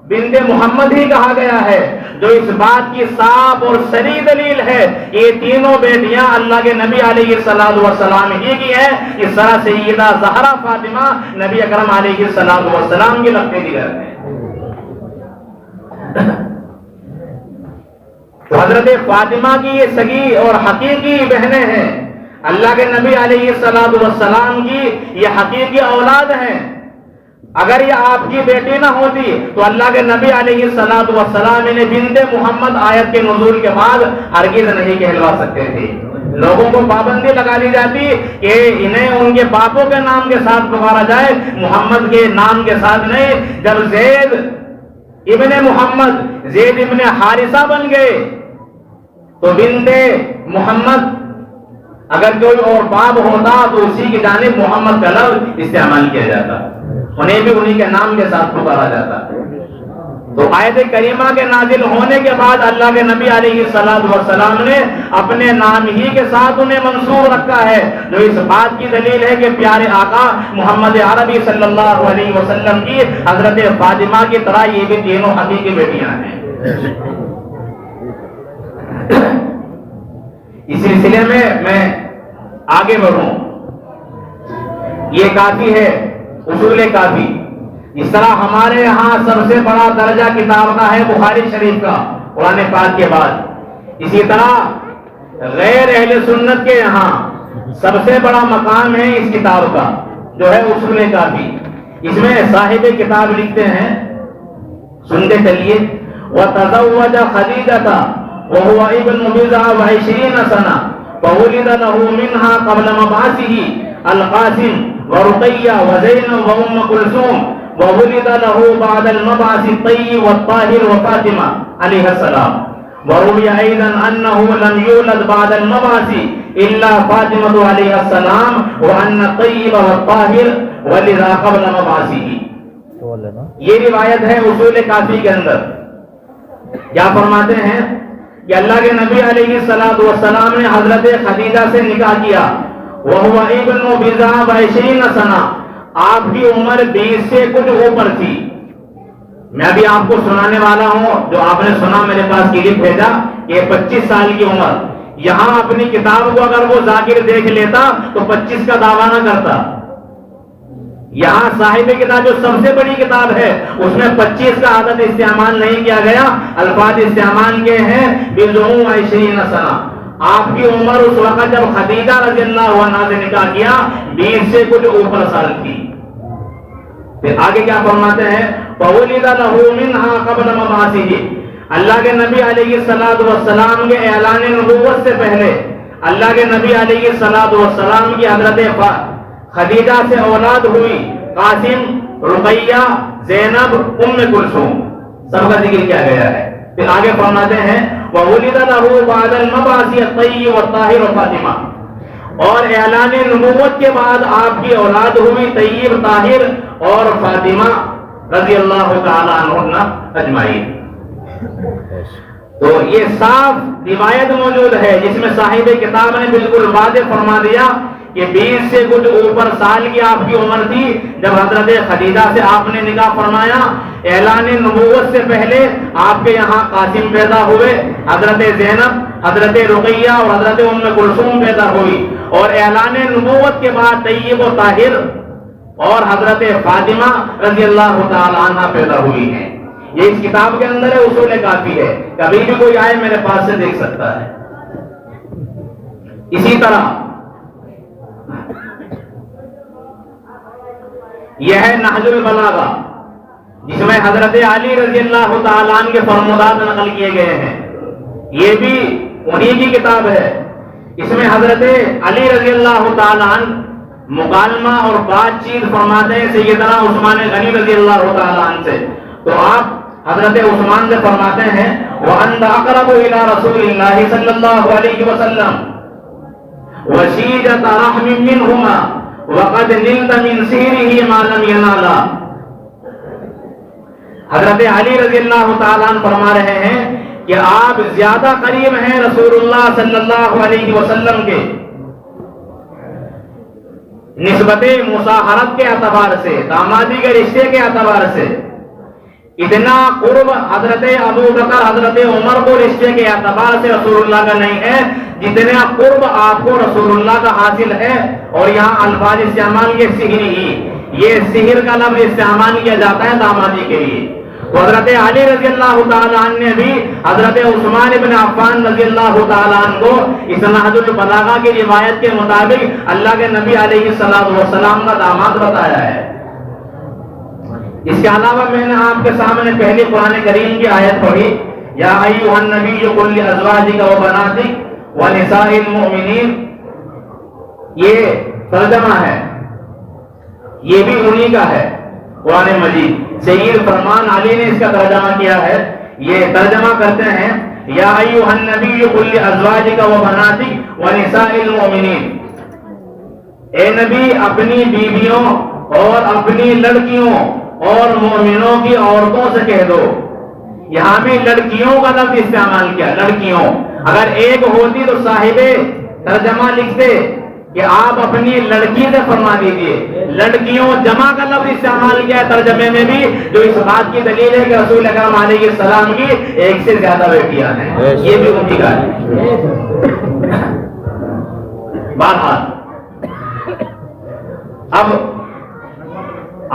بنت محمد ہی کہا گیا ہے، جو اس بات کی صاف اور صریح دلیل ہے کہ یہ تینوں بیٹیاں اللہ کے نبی علیہ السلام ہی کی ہیں۔ اس طرح سیدہ زہرا فاطمہ نبی اکرم علیہ السلام کی لقب دیگر ہیں۔ تو حضرت فاطمہ کی یہ سگی اور حقیقی بہنیں ہیں، اللہ کے نبی علیہ السلام کی یہ حقیقی اولاد ہیں۔ اگر یہ آپ کی بیٹی نہ ہوتی تو اللہ کے نبی علیہ السلام نے بنت محمد آیت کے نزول کے بعد ہرگز نہیں کہلوا سکتے تھے۔ لوگوں کو پابندی لگا دی جاتی کہ انہیں ان کے باپوں کے نام کے ساتھ پکارا جائے، محمد کے نام کے ساتھ نہیں۔ جب زید ابن محمد، زید ابن حارثہ بن گئے تو بنت محمد اگر کوئی اور باب ہوتا تو اسی کی جانب محمد کا لفظ استعمال کیا جاتا، انہیں بھی انہی کے نام کے ساتھ پکارا جاتا۔ تو آیت کریمہ کے نازل ہونے کے بعد اللہ کے نبی علیہ السلام نے اپنے نام ہی کے ساتھ انہیں منسوب رکھا ہے، جو اس بات کی دلیل ہے کہ پیارے آقا محمد عربی صلی اللہ علیہ وسلم کی حضرت فاطمہ کی طرح یہ بھی تینوں حقیقی بیٹیاں ہیں۔ اس سلسلے میں آگے بڑھوں، یہ کافی ہے، اصول کافی۔ اس طرح ہمارے یہاں سب سے بڑا درجہ کتاب کا ہے بخاری شریف کا قرآن پاک کے بعد، اسی طرح غیر اہل سنت کے یہاں سب سے بڑا مقام ہے اس کتاب کا جو ہے اصول کافی۔ اس میں صاحب کتاب لکھتے ہیں، سنتے چلیے، وَتَزَوَّجَ خَدِيجَةَ وَهُوَ ابْنُ 29 سَنَةً فَوُلِدَ لَهُ مِنْهَا قَبْلَ مَبْعَثِهِ الْقَاسِمُ وَرُقَيَّةُ وَزَيْنَبُ وَأُمُّ كُلْثُومَ وَوُلِدَ لَهُ بَعْدَ الْمَبْعَثِ الطَّيِّبُ وَالطَّاهِرُ وَفَاطِمَةُ عَلَيْهَا السَّلَامُ وَرُوِيَ أَيْضًا أَنَّهُ لَمْ يُولَدْ بَعْدَ الْمَبْعَثِ إِلَّا فَاطِمَةُ عَلَيْهَا السَّلَامُ وَأَنَّ الطَّيِّبَ وَالطَّاهِرَ وَلِدَ قَبْلَ مَبْعَثِهِ۔ یہ روایت ہے اصول کافی کے اندر۔ کیا فرماتے ہیں کہ اللہ کے نبی علیہ السلام نے حضرت خدیجہ سے نکاح کیا، وَهُوَ ابْنُ 29 سَنَةً، آپ کی عمر 20 سے کچھ اوپر تھی۔ میں ابھی آپ کو سنانے والا ہوں جو آپ نے سنا، میرے پاس کلپ بھیجا کہ 25 سال کی عمر۔ یہاں اپنی کتاب کو اگر وہ ذاکر دیکھ لیتا تو 25 کا دعویٰ نہ کرتا۔ یہاں صاحب کتاب جو سب سے بڑی کتاب ہے اس میں 25 کا عدد استعمال نہیں کیا گیا، الفاظ استعمال کیے ہیں ب29 سنہ۔ آپ کی عمر اس وقت جب خدیجہ رضی اللہ عنہا سے نکاح کیا 20 سے کچھ اوپر سال کی۔ پھر آگے کیا فرماتے ہیں، فَوُلِدَ لَهُ مِنْهَا قَبْلَ مَبْعَثِهِ، اللہ کے نبی علیہ السلام کے اعلان نبوت سے پہلے اللہ کے نبی علیہ السلام کی حضرت خدیجہ سے اولاد ہوئی، قاسم، رقیہ، زینب، ام کلثوم، سب کا ذکر کیا گیا ہے۔ پھر آگے فرماتے ہیں وَوُلِدَ لَهُ بَعْدَ الْمَبْعَثِ الطَّيِّبُ وَالطَّاهِرُ فَاطِمَةُ، اور اعلان نبوت کے بعد آپ کی اولاد ہوئی طیب، طاہر اور فاطمہ رضی اللہ تعالی عنہ اجمعین۔ تو یہ صاف روایت موجود ہے جس میں صاحب کتاب نے بالکل واضح فرما دیا کہ 20 سے کچھ اوپر سال کی آپ کی عمر تھی جب حضرت خدیجہ سے آپ نے نکاح فرمایا۔ اعلان نبوت سے پہلے آپ کے یہاں قاسم پیدا ہوئے، حضرت زینب، حضرت رقیہ اور حضرت ام کلثوم پیدا ہوئی، اور اعلان نبوت کے بعد طیب و طاہر اور حضرت فاطمہ رضی اللہ تعالی عنہ پیدا ہوئی ہیں۔ یہ اس کتاب کے اندر ہے، اصول کافی ہے، کبھی بھی کوئی آئے میرے پاس سے دیکھ سکتا ہے۔ اسی طرح یہ ہے نہج البلاغہ، جس میں حضرت علی رضی اللہ تعالی عنہ کے فرمودات نقل کیے گئے ہیں، یہ بھی انہی کی کتاب ہے۔ اس میں حضرت علی رضی اللہ تعالی عنہ مکالمہ اور بات چیت فرماتے ہیں سیدنا عثمان غنی رضی اللہ تعالی عنہ سے، تو آپ حضرت عثمان سے فرماتے ہیں وَأَنْتَ أَقْرَبُ إِلَىٰ رَسُولِ اللَّهِ صلی اللہ علیہ وسلم وَشِيجَةَ رَحْمٍ مِّنْهُمَا وَقَدْ نِلْتَ مِنْ سِيرِهِ مَا لَمْ يَنَالَا۔ حضرت علی رضی اللہ تعالیٰ عنہ فرما رہے ہیں کہ آپ زیادہ قریب ہیں رسول اللہ صلی اللہ علیہ وسلم کے نسبت مصاہرت کے اعتبار سے، دامادی کے رشتے کے اعتبار سے۔ اتنا قرب حضرت ابو بکر حضرت عمر کو رشتے کے اعتبار سے رسول اللہ کا نہیں ہے جتنا قرب آپ کو رسول اللہ کا حاصل ہے۔ اور یہاں الفاظ استعمال کے سحری ہی، یہ سحر کا لفظ استعمال کیا جاتا ہے دامادی کے لیے۔ تو حضرت علی رضی اللہ تعالیٰ عنہ نے بھی حضرت عثمان بن عفان رضی اللہ تعالیٰ عنہ کو اس نہج البلاغہ کی روایت کے مطابق اللہ کے نبی علیہ السلام کا داماد بتایا ہے۔ اس کے علاوہ میں نے آپ کے سامنے پہلی قرآن کریم کی آیت پڑھی، یا ایھا النبی قل لازواجک وبناتک ونساء المؤمنین، یہ ترجمہ ہے، یہ بھی انہی کا ہے قرآن مجید۔ سید فرمان علی نے اس کا ترجمہ کیا ہے، یہ ترجمہ کرتے ہیں یا ایھا النبی قل لازواجک وبناتک ونساء المؤمنین، اے نبی اپنی بیویوں اور اپنی لڑکیوں اور مومنوں کی عورتوں سے کہہ دو۔ یہاں بھی لڑکیوں کا لفظ استعمال کیا، لڑکیوں، اگر ایک ہوتی تو صاحب ترجمہ لکھتے کہ آپ اپنی لڑکی سے فرما دیجئے۔ لڑکیوں جمع کا لفظ استعمال کیا ہے ترجمے میں بھی، جو اس بات کی دلیل ہے کہ رسول اکرم علیہ السلام کی ایک سے زیادہ بیٹیاں ہیں، یہ بھی ان کی گال ہے۔ بہرحال اب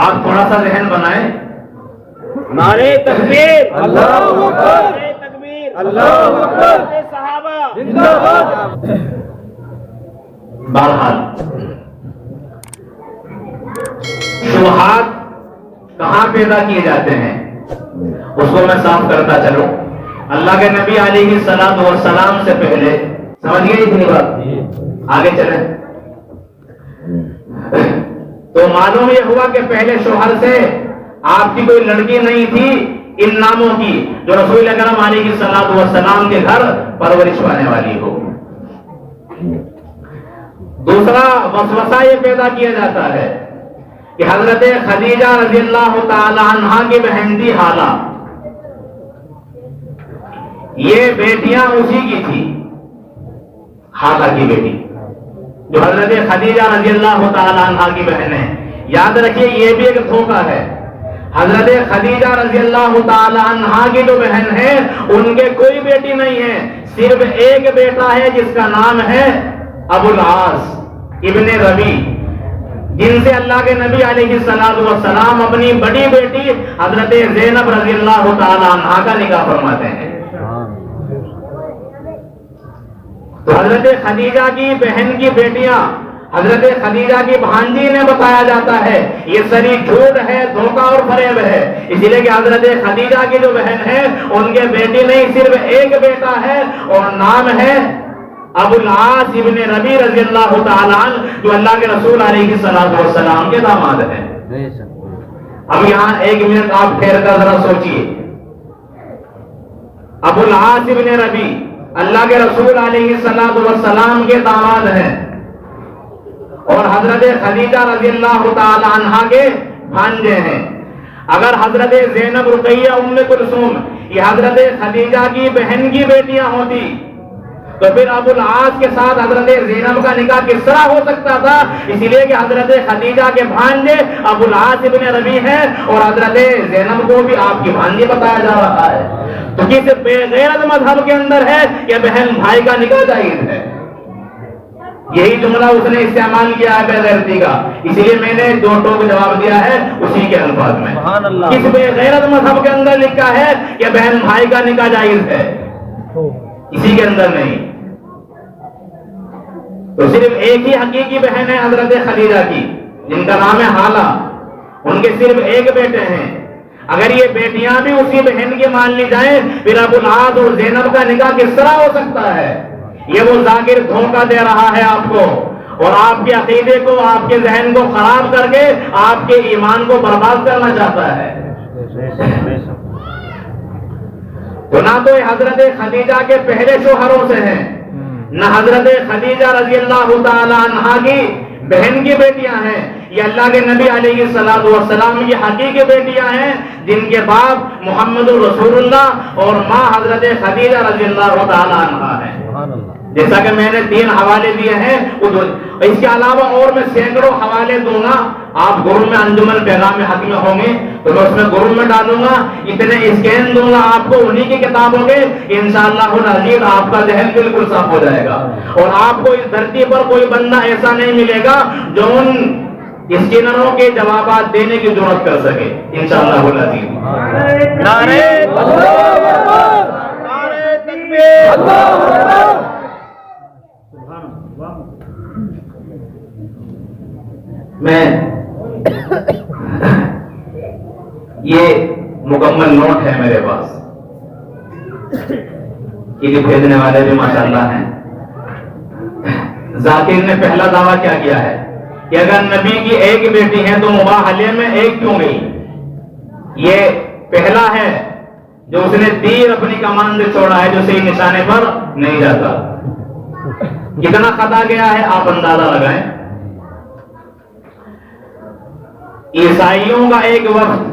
آپ تھوڑا سا ذہن بنائیں، نعرے تکبیر، اللہ اکبر، نعرے تکبیر، اللہ اکبر، صحابہ زندہ باد۔ بہرحال شبہات کہاں پیدا کیے جاتے ہیں اس کو میں صاف کرتا چلوں۔ اللہ کے نبی علیہ السلام سے پہلے، سمجھ گئے اتنی بات؟ آگے چلیں تو معلوم یہ ہوا کہ پہلے شوہر سے آپ کی کوئی لڑکی نہیں تھی ان ناموں کی جو رسول اکرم علیہ السلام کے گھر پرورش پانے والی ہو۔ دوسرا وسوسہ یہ پیدا کیا جاتا ہے کہ حضرت خدیجہ رضی اللہ تعالی عنہا کی بہن تھی حالہ، یہ بیٹیاں اسی کی تھی، حالہ کی بیٹی جو حضرت خدیجہ رضی اللہ تعالی عنہا کی بہن ہے۔ یاد رکھیے یہ بھی ایک دھوکہ ہے، حضرت خدیجہ رضی اللہ تعالی عنہا کی جو بہن ہے ان کے کوئی بیٹی نہیں ہے، صرف ایک بیٹا ہے جس کا نام ہے ابو العاص ابن ربی، جن سے اللہ کے نبی علیہ السلام اپنی بڑی بیٹی حضرت زینب رضی اللہ تعالی عنہا کا نکاح فرماتے ہیں۔ تو حضرت خدیجہ کی بہن کی بیٹیاں حضرت خدیجہ کی بھانجی نے بتایا جاتا ہے، یہ سری جھوٹ ہے، دھوکہ اور فریب ہے، اس لیے کہ حضرت خدیجہ کی جو بہن ہے ان کے بیٹی نہیں، صرف ایک بیٹا ہے اور نام ہے ابو العاص ابن ربی رضی اللہ تعالی عنہ، جو اللہ کے رسول علیہ السلام کے داماد ہیں۔ اب یہاں ایک منٹ آپ ٹھہر کر ذرا سوچئے، ابو العاص ابن ربی اللہ کے رسول علیہ السلام کے داماد ہیں اور حضرت خدیجہ رضی اللہ تعالی عنہا کے بھانجے ہیں۔ اگر حضرت زینب، رقیہ، ام کلثوم یہ حضرت خدیجہ کی بہن کی بیٹیاں ہوتی تو پھر ابو العاص کے ساتھ حضرت زینب کا نکاح کس طرح ہو سکتا تھا؟ اس لیے کہ حضرت خدیجہ کے بھانجے ابو العاص ابن ربیع ہیں اور حضرت زینب کو بھی آپ کی بھانجی بتایا جا رہا ہے. تو کس بے غیرت مذہب کے اندر ہے کہ بہن بھائی کا نکاح جائز ہے؟ یہی جملہ اس نے استعمال کیا ہے بے غیرتی کا. اس لیے میں نے دو ٹوک جواب دیا ہے اسی کے الفاظ میں. کس بے غیرت مذہب کے اندر لکھا ہے کہ بہن بھائی کا نکاح جائز ہے؟ اسی کے اندر نہیں. تو صرف ایک ہی حقیقی بہن ہے حضرت خدیجہ کی جن کا نام ہے حالہ. ان کے صرف ایک بیٹے ہیں. اگر یہ بیٹیاں بھی اسی بہن کی مان لی جائیں پھر ابو العاص اور زینب کا نکاح کس طرح ہو سکتا ہے؟ یہ وہ ذاکر دھوکہ دے رہا ہے آپ کو اور آپ کے عقیدے کو آپ کے ذہن کو خراب کر کے آپ کے ایمان کو برباد کرنا چاہتا ہے. تو نہ تو حضرت خدیجہ کے پہلے شوہروں سے ہیں نہ حضرت خدیجہ رضی اللہ تعالی عنہا کی بہن کی بیٹیاں ہیں. یہ اللہ کے نبی علیہ الصلوۃ والسلام کی حقیقی بیٹیاں ہیں جن کے باپ محمد رسول اللہ اور ماں حضرت خدیجہ رضی اللہ تعالی عنہا ہیں. جیسا کہ میں نے 3 حوالے دیے ہیں. اس کے علاوہ اور میں سینکڑوں حوالے دوں گا. آپ گروپ میں انجمن پیغام حق میں ہوں گے تو میں اس میں گروپ میں ڈالوں گا. اتنے اسکین دوں گا آپ کو انہی کی کتابوں کے. انشاءاللہ العزیز آپ کا ذہن بالکل صاف ہو جائے گا اور آپ کو اس دھرتی پر کوئی بندہ ایسا نہیں ملے گا جو ان اسکینروں کے جوابات دینے کی ضرورت کر سکے. انشاءاللہ العزیز. نعرہ تکبیر. میں یہ مکمل نوٹ ہے میرے پاس. یہ بھیجنے والے بھی ماشاءاللہ ہیں. ذاکر نے پہلا دعویٰ کیا کیا ہے کہ اگر نبی کی ایک بیٹی ہے تو مباحلے میں ایک کیوں گئی؟ یہ پہلا ہے جو اس نے تیر اپنی کمان سے چھوڑا ہے جو صحیح نشانے پر نہیں جاتا. کتنا خطا گیا ہے آپ اندازہ لگائیں. عیسائیوں کا ایک وقت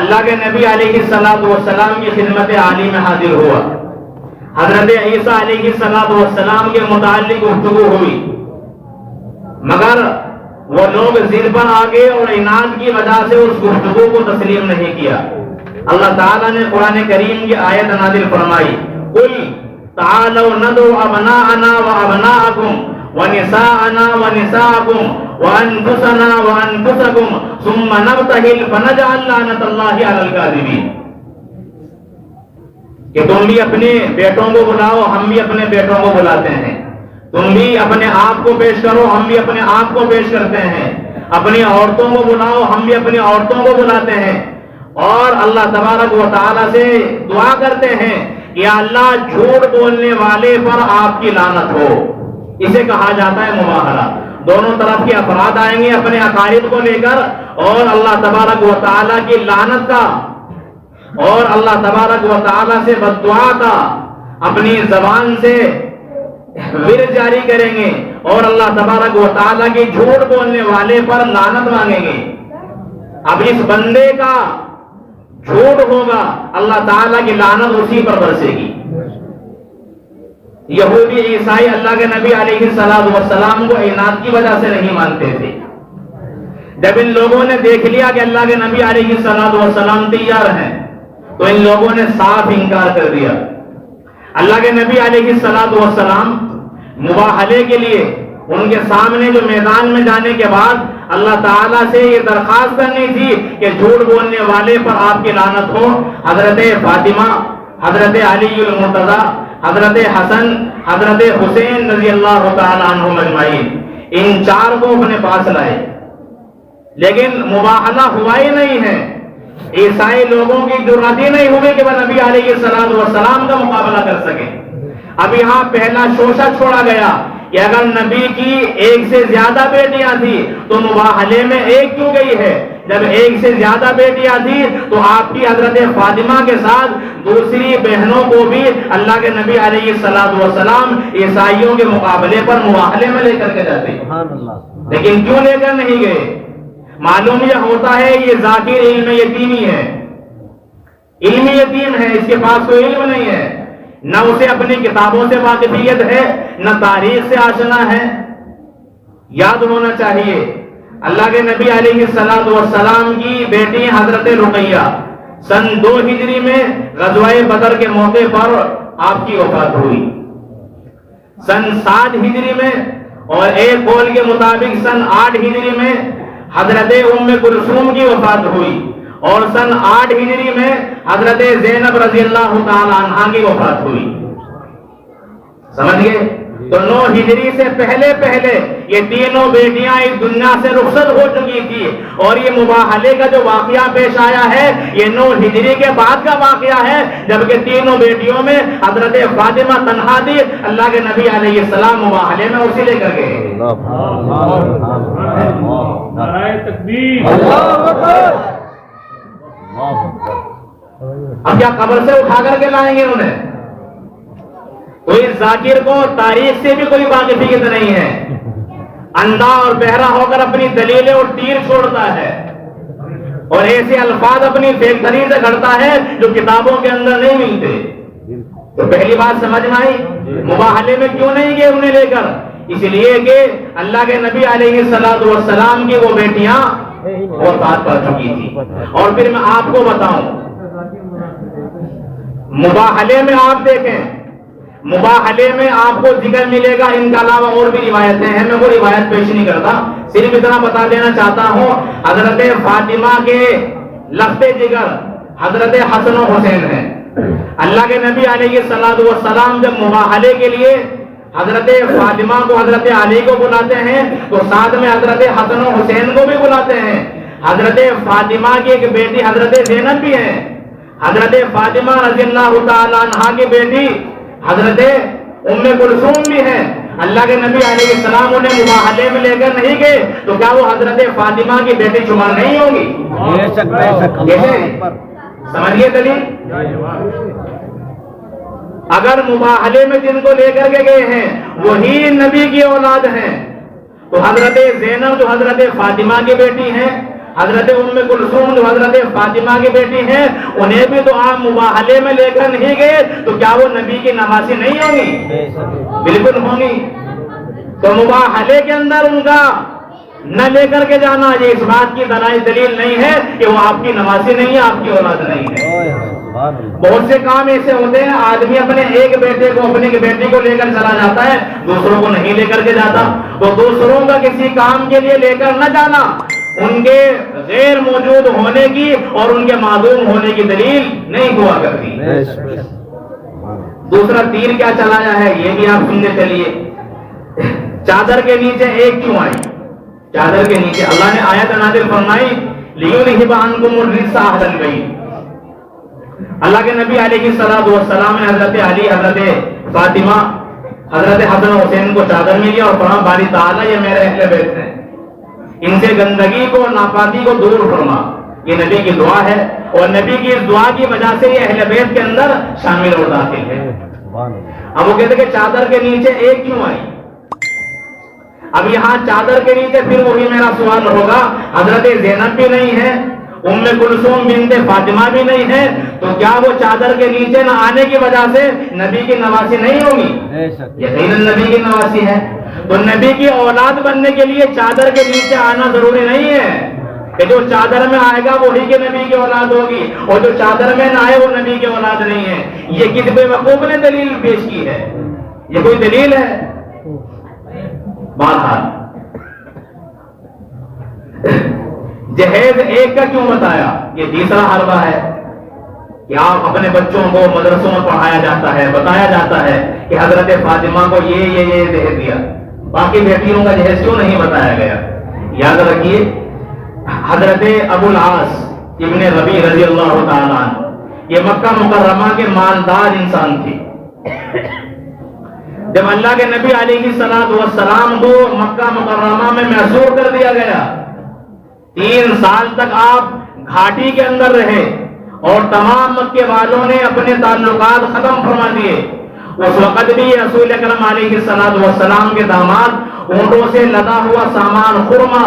اللہ کے نبی علیہ السلام کی خدمت عالی میں حاضر ہوا. حضرت عیسیٰ علیہ السلام کے متعلق گفتگو ہوئی مگر وہ لوگ ضد پر آ گئے اور عناد کی وجہ سے اس گفتگو کو تسلیم نہیں کیا. اللہ تعالیٰ نے قرآن کریم کی آیت نازل فرمائی قل تعالوا ندعو ابناءنا وابناءکم ونساءنا ونساءکم وانفسنا وانفسکم ثم نبتہل فنجعل لعنت اللہ علی الکاذبین. کہ تم بھی اپنے بیٹوں کو بلاؤ ہم بھی اپنے بیٹوں کو بلاتے ہیں. تم بھی اپنے آپ کو پیش کرو ہم بھی اپنے آپ کو پیش کرتے ہیں. اپنی عورتوں کو بلاؤ ہم بھی اپنی عورتوں کو بلاتے ہیں. اور اللہ تبارک و تعالیٰ سے دعا کرتے ہیں یا اللہ جھوٹ بولنے والے پر آپ کی لعنت ہو. اسے کہا جاتا ہے مباہلہ. دونوں طرف کے افراد آئیں گے اپنے عقائد کو لے کر اور اللہ تبارک و تعالیٰ کی لعنت کا اور اللہ تبارک و تعالیٰ سے بد دعا کا اپنی زبان سے ورد جاری کریں گے اور اللہ تبارک و تعالیٰ کی جھوٹ بولنے والے پر لعنت مانگیں گے. اب اس بندے کا جھوٹ ہوگا اللہ تعالیٰ کی لعنت اسی پر برسے گی. یہودی عیسائی اللہ کے نبی علیہ السلام کو عناد کی وجہ سے نہیں مانتے تھے. جب ان لوگوں نے دیکھ لیا کہ اللہ کے نبی علیہ السلام تیار ہیں تو ان لوگوں نے صاف انکار کر دیا. اللہ کے نبی علیہ السلام مباہلے کے لیے ان کے سامنے جو میدان میں جانے کے بعد اللہ تعالیٰ سے یہ درخواست کرنی تھی کہ جھوٹ بولنے والے پر آپ کی لعنت ہو. حضرت فاطمہ حضرت علی المرتضی حضرت حسن حضرت حسین رضی اللہ تعالیٰ عنہم اجمعین ان 4 کو اپنے پاس لائے لیکن مباہلہ ہوا ہی نہیں ہے. عیسائی لوگوں کی جرأت ہی نہیں ہوئی کہ وہ نبی علیہ السلام کا مقابلہ کر سکیں. اب یہاں پہلا شوشہ چھوڑا گیا کہ اگر نبی کی ایک سے زیادہ بیٹیاں تھی تو مباہلے میں ایک کیوں گئی ہے؟ جب ایک سے زیادہ بیٹیاں تھی تو آپ کی حضرت فاطمہ کے ساتھ دوسری بہنوں کو بھی اللہ کے نبی علیہ السلام عیسائیوں کے مقابلے پر مباہلے میں لے کر کے جاتے. لیکن کیوں لے کر نہیں گئے؟ معلوم یہ ہوتا ہے یہ ذاکر علم یتیمی ہے. علم یتیم ہے اس کے پاس کوئی علم نہیں ہے. نہ اسے اپنی کتابوں سے واقفیت ہے، نہ تاریخ سے آشنا ہے۔ یاد ہونا چاہیے اللہ کے نبی علیہ السلام کی بیٹی حضرت رقیہ سن 2 ہجری میں غزوہ بدر کے موقع پر آپ کی وفات ہوئی، سن 7 ہجری میں، اور ایک قول کے مطابق سن 8 ہجری میں حضرت ام کلثوم کی وفات ہوئی، اور سن 8 ہجری میں حضرت زینب رضی اللہ تعالی عنہا کی وفات ہوئی۔ سمجھ گئے؟ تو 9 ہجری سے پہلے یہ تینوں بیٹیاں اس دنیا سے رخصت ہو چکی تھی، اور یہ مباہلے کا جو واقعہ پیش آیا ہے یہ 9 ہجری کے بعد کا واقعہ ہے، جبکہ تینوں بیٹیوں میں حضرت فاطمہ تنہا تھی، اللہ کے نبی علیہ السلام مباہلے میں اسی لے کر گئے۔ اب کیا قبر سے اٹھا کر کے لائیں گے انہیں؟ کوئی ذاکر کو تاریخ سے بھی کوئی واقفیت نہیں ہے، اندھا اور بہرا ہو کر اپنی دلیلیں اور تیر چھوڑتا ہے، اور ایسے الفاظ اپنی فیکٹری سے گھڑتا ہے جو کتابوں کے اندر نہیں ملتے۔ تو پہلی بات سمجھ میں آئی، مباہلے میں کیوں نہیں گئے انہیں لے کر؟ اس لیے کہ اللہ کے نبی علیہ السلام کی وہ بیٹیاں وفات پا چکی تھی۔ اور پھر میں آپ کو بتاؤں، مباہلے میں آپ دیکھیں، مباہلے میں آپ کو ذکر ملے گا، ان کے علاوہ اور بھی روایتیں ہیں، میں وہ روایت پیش نہیں کرتا، صرف اتنا بتا دینا چاہتا ہوں، حضرت فاطمہ کے لخت جگر حضرت حسن و حسین ہیں۔ اللہ کے نبی علیہ السلام جب مباہلے کے لیے حضرت فاطمہ کو حضرت علی کو بلاتے ہیں تو ساتھ میں حضرت حسن و حسین کو بھی بلاتے ہیں۔ حضرت فاطمہ کی ایک بیٹی حضرت زینب بھی ہے، حضرت فاطمہ رضی اللہ تعالی عنہا کی بیٹی حضرت ام کلثوم بھی ہے۔ اللہ کے نبی علیہ السلام انہیں مباہلے میں لے کر نہیں گئے تو کیا وہ حضرت فاطمہ کی بیٹی شمار نہیں ہوگی؟ سمجھیے دلیل۔ اگر مباہلے میں جن کو لے کر کے گئے ہیں وہی نبی کی اولاد ہیں تو حضرت زینب جو حضرت فاطمہ کی بیٹی ہیں، حضرت ام کلثوم جو حضرت فاطمہ کی بیٹی ہیں، انہیں بھی تو آپ مباہلے میں لے کر نہیں گئے تو کیا وہ نبی کی نواسی نہیں ہوں گی؟ بالکل ہوں گی۔ تو مباہلے کے اندر ان کا نہ لے کر کے جانا یہ اس بات کی دلیل نہیں ہے کہ وہ آپ کی نواسی نہیں ہے، آپ کی اولاد نہیں ہے۔ بہت سے کام ایسے ہوتے ہیں آدمی اپنے ایک بیٹے کو اپنی بیٹی کو لے کر چلا جاتا ہے، دوسروں کو نہیں لے کر کے جاتا۔ تو دوسروں کا کسی کام کے لیے لے کر نہ جانا ان کے غیر موجود ہونے کی اور ان کے معدوم ہونے کی دلیل نہیں ہوا کرتی۔ دوسرا تیر کیا چلایا ہے یہ بھی آپ سنتے چلیے۔ چادر کے نیچے ایک کیوں آئی؟ چادر کے نیچے اللہ نے آیت نازل فرمائی لِيُذْهِبَ عَنْكُمُ الرِّجْسَ أَهْلَ الْبَيْتِ۔ اللہ کے نبی علیہ السلام نے حضرت علی، حضرت فاطمہ، حضرت حسن و حسین کو چادر ملی اور فرما باری تعالیٰ یہ میرے اہل بیت ہیں، ان سے گندگی کو ناپاکی کو دور فرما۔ یہ نبی کی دعا ہے اور نبی کی اس دعا کی وجہ سے یہ اہل بیت کے اندر شامل اور داخل ہے۔ اب وہ کہتے کہ چادر کے نیچے ایک کیوں آئی؟ اب یہاں چادر کے نیچے پھر وہی میرا سوال ہوگا، حضرت زینب بھی نہیں ہے، ام کلثوم بنت فاطمہ بھی نہیں ہے، تو کیا وہ چادر کے نیچے نہ آنے کی وجہ سے نبی کی نواسی نہیں ہوگی؟ یقیناً نبی کی نواسی ہے۔ تو نبی کی اولاد بننے کے لیے چادر کے نیچے آنا ضروری نہیں ہے کہ جو چادر میں آئے گا وہی کے نبی کی اولاد ہوگی، اور جو چادر میں نہ آئے وہ نبی کی اولاد نہیں ہے۔ یہ کس بے وقوف نے دلیل پیش کی ہے؟ یہ کوئی دلیل ہے؟ بہرحال جہیز ایک کا کیوں بتایا؟ یہ تیسرا حربہ ہے کہ آپ اپنے بچوں کو مدرسوں میں پڑھایا جاتا ہے، بتایا جاتا ہے کہ حضرت فاطمہ کو یہ جہیز دیا، باقی بیٹیوں کا جہیز کیوں نہیں بتایا گیا؟ یاد رکھیے حضرت ابو العاص ابن ربیع رضی اللہ تعالیٰ عنہ یہ مکہ مکرمہ کے مالدار انسان تھے۔ جب اللہ کے نبی علیہ السلام کو مکہ مکرمہ میں محصور کر دیا گیا، 3 سال تک آپ گھاٹی کے اندر رہے اور تمام مکے والوں نے اپنے تعلقات ختم فرما دیے۔ اس وقت بھی رسول اکرم علیہ السلام کے داماد اونٹوں سے لدا ہوا سامان، خرما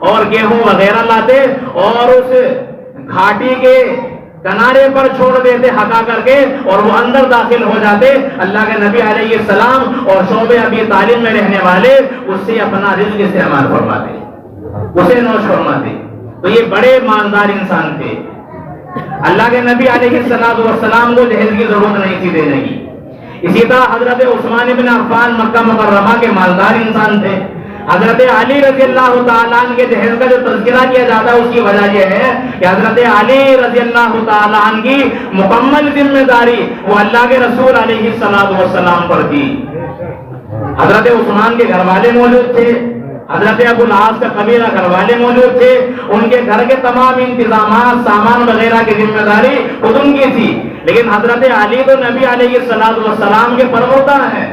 اور گیہوں وغیرہ لاتے اور اس گھاٹی کے کنارے پر چھوڑ دیتے ہکا کر کے اور وہ اندر داخل ہو جاتے. اللہ کے نبی علیہ السلام اور شعبہ ابی طالب میں رہنے والے اس سے اپنا رزق استعمال فرماتے, اسے نوش فرماتے. تو یہ بڑے مالدار انسان تھے. اللہ کے نبی علیہ السلام کو جہیز کی ضرورت نہیں تھی دینے کی. اسی طرح حضرت عثمان بن عفان مکہ مکرمہ کے مالدار انسان تھے. حضرت علی رضی اللہ تعالیٰ عنہ کے جہیز کا جو تذکرہ کیا جاتا ہے اس کی وجہ یہ ہے کہ حضرت علی رضی اللہ تعالیٰ عنہ کی مکمل ذمہ داری وہ اللہ کے رسول علیہ السلام پر تھی. حضرت عثمان کے گھر والے موجود تھے, حضرت ابو العاص کا قبیلہ گھر والے موجود تھے, ان کے گھر کے تمام انتظامات سامان وغیرہ کی ذمہ داری خود ان کی تھی. لیکن حضرت علی تو نبی علیہ السلام کے پروردگار ہیں,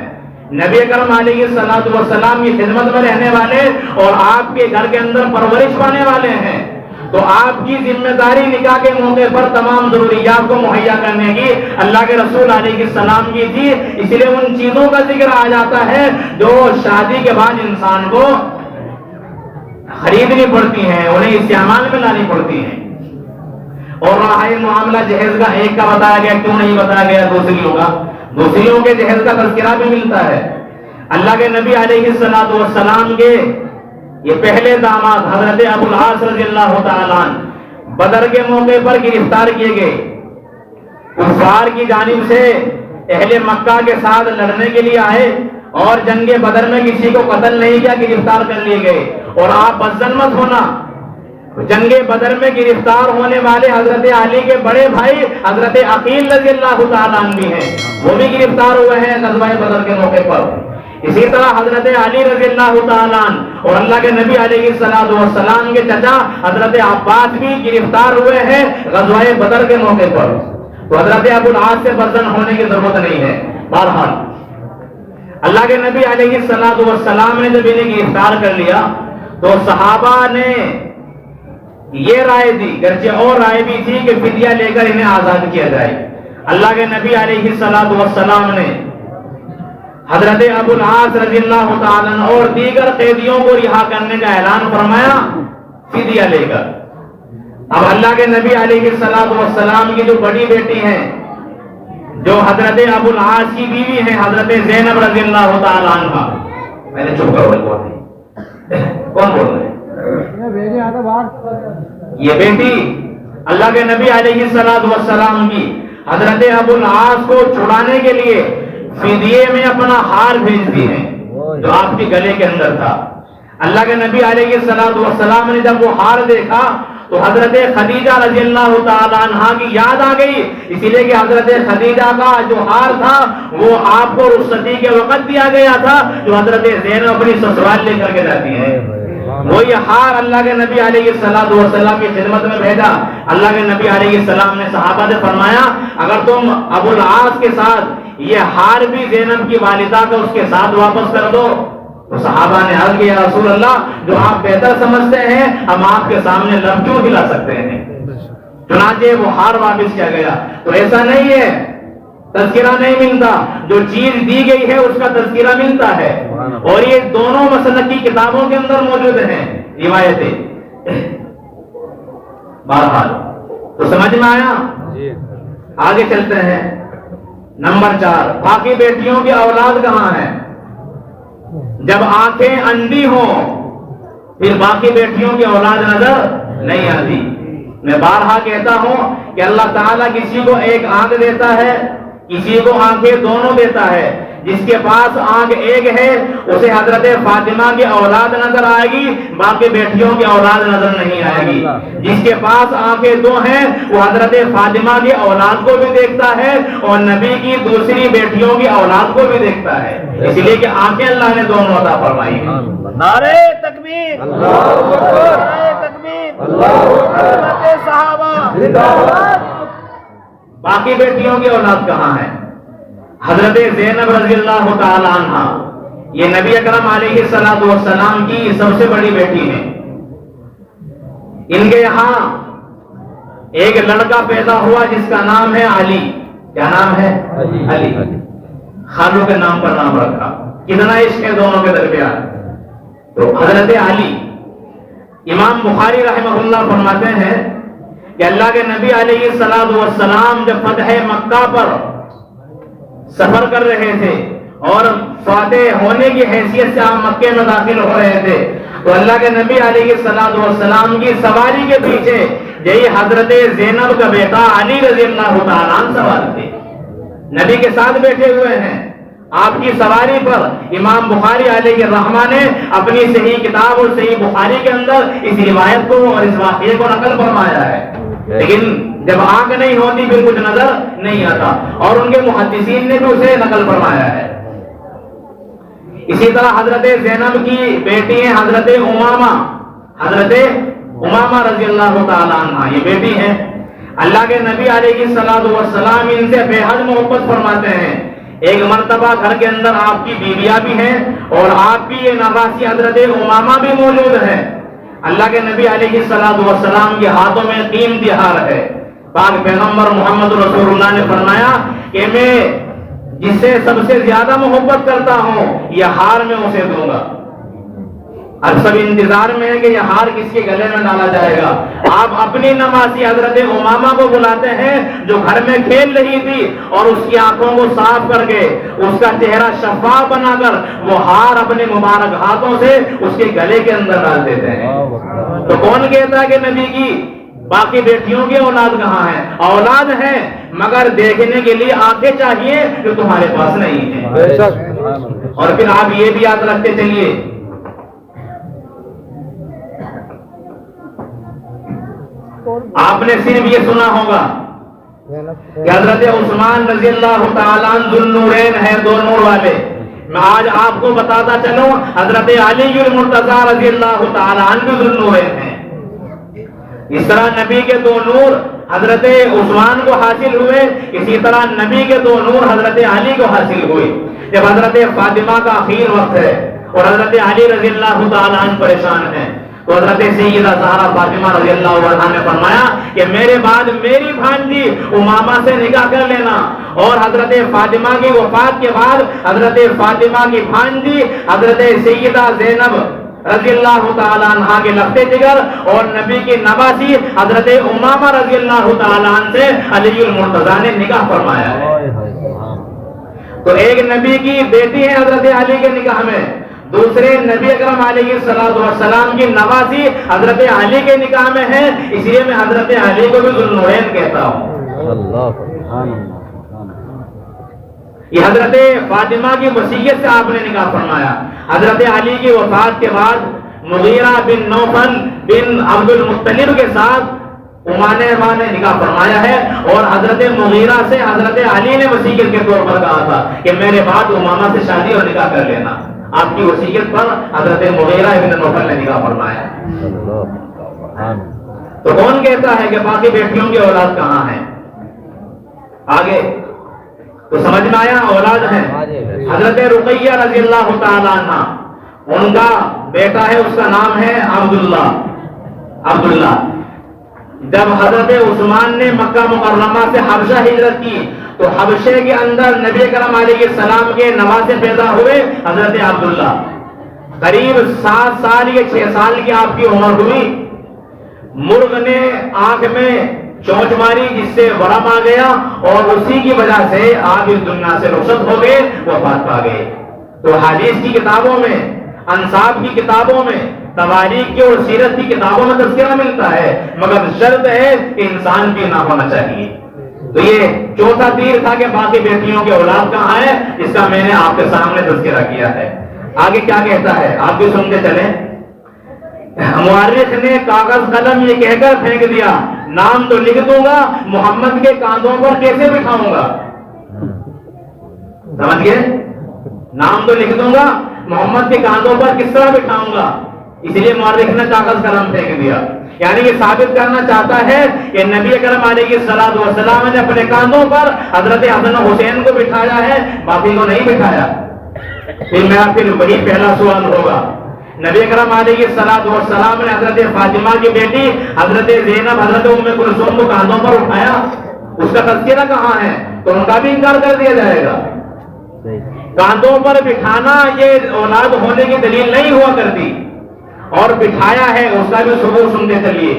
نبی اکرم علیہ السلام کی خدمت میں رہنے والے اور آپ کے گھر کے اندر پرورش پانے والے ہیں. تو آپ کی ذمہ داری نکاح کے موقع پر تمام ضروریات کو مہیا کرنے کی اللہ کے رسول علیہ السلام کی تھی. اس لیے ان چیزوں کا ذکر آ جاتا ہے جو شادی کے بعد انسان کو خریدنی پڑتی ہیں, انہیں استعمال میں لانی پڑتی ہیں. اور راہ معاملہ جہیز کا ایک کا بتایا گیا, کیوں نہیں بتایا گیا دوسریوں کا؟ دوسریوں کے جہیز کا تذکرہ بھی ملتا ہے. اللہ کے نبی علیہ السلام کے یہ پہلے داماد حضرت ابو العاص رضی اللہ تعالیٰ عنہ بدر کے موقع پر گرفتار کیے گئے. کفار کی جانب سے اہل مکہ کے ساتھ لڑنے کے لیے آئے اور جنگ بدر میں کسی کو قتل نہیں کیا, گرفتار کر لیے گئے. اور آپ بدظن مت ہونا, جنگ بدر میں گرفتار ہونے والے حضرت علی کے بڑے بھائی حضرت عقیل رضی اللہ تعالیٰ عنہ بھی ہیں, وہ بھی گرفتار ہوئے ہیں غزوہ بدر کے موقع پر. اسی طرح حضرت علی رضی اللہ تعالیٰ عنہ اور اللہ کے نبی علیہ السلام کے چچا حضرت عباس بھی گرفتار ہوئے ہیں غزوہ بدر کے موقع پر. تو حضرت ابو العاص سے بدظن ہونے کی ضرورت نہیں ہے. بہرحال اللہ کے نبی علیہ السلام نے جب انہیں گرفتار کر لیا تو صحابہ نے یہ رائے دی, گرچہ اور رائے بھی تھی کہ فدیہ لے کر انہیں آزاد کیا جائے. اللہ کے نبی علیہ السلام نے حضرت ابو العاص رضی اللہ تعالیٰ عنہ اور دیگر قیدیوں کو رہا کرنے کا اعلان فرمایا فدیہ لے کر. اب اللہ کے نبی علیہ السلام کی جو بڑی بیٹی ہیں, جو حضرت ابو العاص کی بیوی ہیں حضرت زینب رضی اللہ تعالیٰ عنہ, میں نے چپ کرو, کون بول رہے ہیں؟ یہ بیٹی اللہ کے نبی علیہ السلام کی حضرت ابو العاص کو چھڑانے کے لیے فدیے میں اپنا ہار بھیجتی ہے جو آپ کے گلے کے اندر تھا. اللہ کے نبی علیہ السلام نے جب وہ ہار دیکھا تو حضرت خدیجہ رضی اللہ تعالیٰ عنہ کی یاد آ گئی, اسی لیے کہ حضرت خدیجہ کا جو ہار تھا وہ آپ کو رخصتی کے وقت دیا گیا تھا جو حضرت زینب اپنی سسرال لے کر کے جاتی ہے. وہی ہار اللہ کے نبی علیہ السلام کی خدمت میں بھیجا. اللہ کے نبی علیہ السلام نے صحابہ سے فرمایا اگر تم ابو العاص کے ساتھ یہ ہار بھی زینب کی والدہ کا اس کے ساتھ واپس کر دو. تو صحابہ نے عرض کیا رسول اللہ جو آپ بہتر سمجھتے ہیں ہم آپ کے سامنے لب کیوں ہلا سکتے ہیں. چنانچہ وہ ہار واپس کیا گیا. تو ایسا نہیں ہے تذکرہ نہیں ملتا, جو چیز دی گئی ہے اس کا تذکرہ ملتا ہے. اور یہ دونوں مسلک کی کتابوں کے اندر موجود ہیں روایتیں. بہرحال تو سمجھ میں آیا, آگے چلتے ہیں. نمبر 4, باقی بیٹیوں کی اولاد کہاں ہے؟ جب آنکھیں اندھی ہوں پھر باقی بیٹیوں کی اولاد نظر نہیں آتی. میں بارہا کہتا ہوں کہ اللہ تعالیٰ کسی کو ایک آنکھ دیتا ہے, کسی کو آنکھیں دونوں دیتا ہے. جس کے پاس آنکھ ایک ہے اسے حضرت فاطمہ کی اولاد نظر آئے گی, باقی بیٹیوں کی اولاد نظر نہیں آئے گی. جس کے پاس آنکھیں دو ہیں وہ حضرت فاطمہ کی اولاد کو بھی دیکھتا ہے اور نبی کی دوسری بیٹیوں کی اولاد کو بھی دیکھتا ہے, اس لیے کہ آنکھیں اللہ نے دونوں عطا فرمائی. نعرہ تکبیر, نعرہ تکبیر, حضرت صحابہ. باقی بیٹیوں کی اولاد کہاں ہے؟ حضرت زینب رضی اللہ تعالی عنہ یہ نبی اکرم علیہ السلام کی سب سے بڑی بیٹی ہے. ان کے یہاں ایک لڑکا پیدا ہوا جس کا نام ہے علی. کیا نام ہے؟ علی. خالوں کے نام پر نام رکھا. کتنا عشق ہے دونوں کے درمیان. تو حضرت علی, امام بخاری رحمہ اللہ فرماتے ہیں کہ اللہ کے نبی علیہ السلام جب فتح مکہ پر سفر کر رہے تھے اور فاتح ہونے کی حیثیت سے آپ مکے میں داخل ہو رہے تھے، تو اللہ کے نبی علیہ السلام کی سواری کے پیچھے یہی حضرت زینب کا بیٹا علی رضی اللہ تعالیٰ عنہ سوار تھے، نبی کے ساتھ بیٹھے ہوئے ہیں۔ آپ کی سواری پر امام بخاری علیہ الرحمہ نے اپنی صحیح کتاب اور صحیح بخاری کے اندر اس روایت کو اور اس واقعے کو نقل فرمایا ہے، لیکن جب آنکھ نہیں ہوتی پھر کچھ نظر نہیں آتا، اور ان کے محدثین نے بھی اسے نقل فرمایا ہے۔ اسی طرح حضرت زینب کی بیٹی ہیں حضرت امامہ رضی اللہ تعالیٰ عنہ، یہ بیٹی ہے۔ اللہ کے نبی علیہ السلام ان سے بے حد محبت فرماتے ہیں۔ ایک مرتبہ گھر کے اندر آپ کی بیویاں بھی ہیں اور آپ کی یہ نواسی حضرت امامہ بھی موجود ہیں۔ اللہ کے نبی علیہ السلام کے ہاتھوں میں قیمتی ہار ہے۔ پاک پیغمبر محمد رسول اللہ نے فرمایا کہ میں جس سے سب سے زیادہ محبت کرتا ہوں یہ ہار میں اسے دوں گا۔ اب سب انتظار میں ہے کہ یہ ہار کس کے گلے میں ڈالا جائے گا۔ آپ اپنی نمازی حضرت امامہ کو بلاتے ہیں جو گھر میں کھیل رہی تھی، اور اس کی آنکھوں کو صاف کر کے اس کا چہرہ شفاف بنا کر وہ ہار اپنے مبارک ہاتھوں سے اس کے گلے کے اندر ڈال دیتے ہیں۔ تو کون کہتا ہے کہ نبی کی باقی بیٹیوں کی اولاد کہاں ہے؟ اولاد ہے مگر دیکھنے کے لیے آنکھیں چاہیے جو تمہارے پاس نہیں ہے۔ اور پھر آپ یہ بھی یاد رکھتے چلیے آپ نے صرف یہ سنا ہوگا کہ حضرت عثمان رضی اللہ تعالیٰ عنہ ذو النورین ہے، دو نور والے۔ میں آج آپ کو بتاتا چلوں حضرت علی المرتضیٰ رضی اللہ تعالیٰ عنہ ذو النورین ہیں۔ اس طرح نبی کے دو نور حضرت عثمان کو حاصل ہوئے، اسی طرح نبی کے دو نور حضرت علی کو حاصل ہوئے۔ جب حضرت فاطمہ کا آخر وقت ہے اور حضرت علی رضی اللہ تعالیٰ عنہ پریشان ہیں، تو حضرت سیدہ زہرا فاطمہ رضی اللہ عنہا نے فرمایا کہ میرے بعد میری بھانجی امامہ سے نکاح کر لینا، اور حضرت فاطمہ کی وفات کے بعد حضرت فاطمہ کی بھانجی حضرت سیدہ زینب رضی اللہ تعالیٰ عنہ کے لخت جگر اور نبی کی نواسی حضرت امامہ رضی اللہ تعالیٰ عنہ سے علی المرتضیٰ نے نکاح فرمایا ہے۔ تو ایک نبی کی بیٹی ہے حضرت علی کے نکاح میں، دوسرے نبی اکرم علیہ السلام کی نواسی حضرت علی کے نکاح میں ہے، اس لیے میں حضرت علی کو بھی ذو النورین کہتا ہوں۔ یہ حضرت فاطمہ کی وصیت سے آپ نے نکاح فرمایا۔ حضرت علی کی وفات کے بعد مغیرہ بن نوفل بن عبد المطلب کے ساتھ امامہ نے نکاح فرمایا ہے، اور حضرت مغیرہ سے حضرت علی نے وصیت کے طور پر کہا تھا کہ میرے بعد امامہ سے شادی اور نکاح کر لینا۔ آپ کی وصیت پر حضرت مغیرہ بن نوفل نے نکاح فرمایا۔ تو کون کہتا ہے کہ باقی بیٹیوں کی اولاد کہاں ہے؟ آگے تو سمجھ میں آیا اولاد ہے۔ حضرت رقیہ رضی اللہ تعالیٰ عنہ، ان کا بیٹا ہے، اس کا نام ہے عبداللہ۔ جب حضرت عثمان نے مکہ مکرمہ سے حبشہ ہجرت کی تو حبشے کے اندر نبی کرم علیہ السلام کے نواسے پیدا ہوئے حضرت عبداللہ۔ قریب 7 سال یا 6 سال کی آپ کی عمر ہوئی، مرغ نے آنکھ میں چونچ ماری جس سے ورم آ گیا، اور اسی کی وجہ سے آپ اس دنیا سے رخصت ہو گئے، وفات پا گئے۔ تو حدیث کی کتابوں میں، انساب کی کتابوں میں، تواریخ کی اور سیرت کی کتابوں میں تذکرہ ملتا ہے، مگر شرط ہے کہ انسان بھی نہ ہونا چاہیے۔ تو یہ چوتھا تیر تھا کہ باقی بیٹیوں کے اولاد کہاں ہے، اس کا میں نے آپ کے سامنے تذکرہ کیا ہے۔ آگے کیا کہتا ہے آپ بھی سنتے چلیں۔ مورخ نے کاغذ قلم یہ کہہ کر پھینک دیا، نام تو لکھ دوں گا، محمد کے کاندھوں پر کیسے بٹھاؤں گا؟ سمجھ گئے؟ نام تو لکھ دوں گا، محمد کے کاندھوں پر کس طرح بٹھاؤں گا؟ اس لیے مورخ نے کاغذ قلم پھینک دیا، یعنی یہ ثابت کرنا چاہتا ہے کہ نبی اکرم علیہ السلام نے اپنے کاندھوں پر حضرت حسن و حسین کو بٹھایا ہے، باقی کو نہیں بٹھایا۔ پھر وہی پہلا سوال ہوگا، نبی اکرم علیہ السلام نے حضرت فاطمہ کی بیٹی حضرت زینب حضرت ام کلثوم کو کاندھوں پر اٹھایا، اس کا تذکرہ کہاں ہے؟ تو ان کا بھی انکار کر دیا جائے گا۔ کاندھوں پر بٹھانا یہ اولاد ہونے کی دلیل نہیں ہوا کرتی، اور بٹھایا ہے اس کا بھی ثبوت سنتے چلیے۔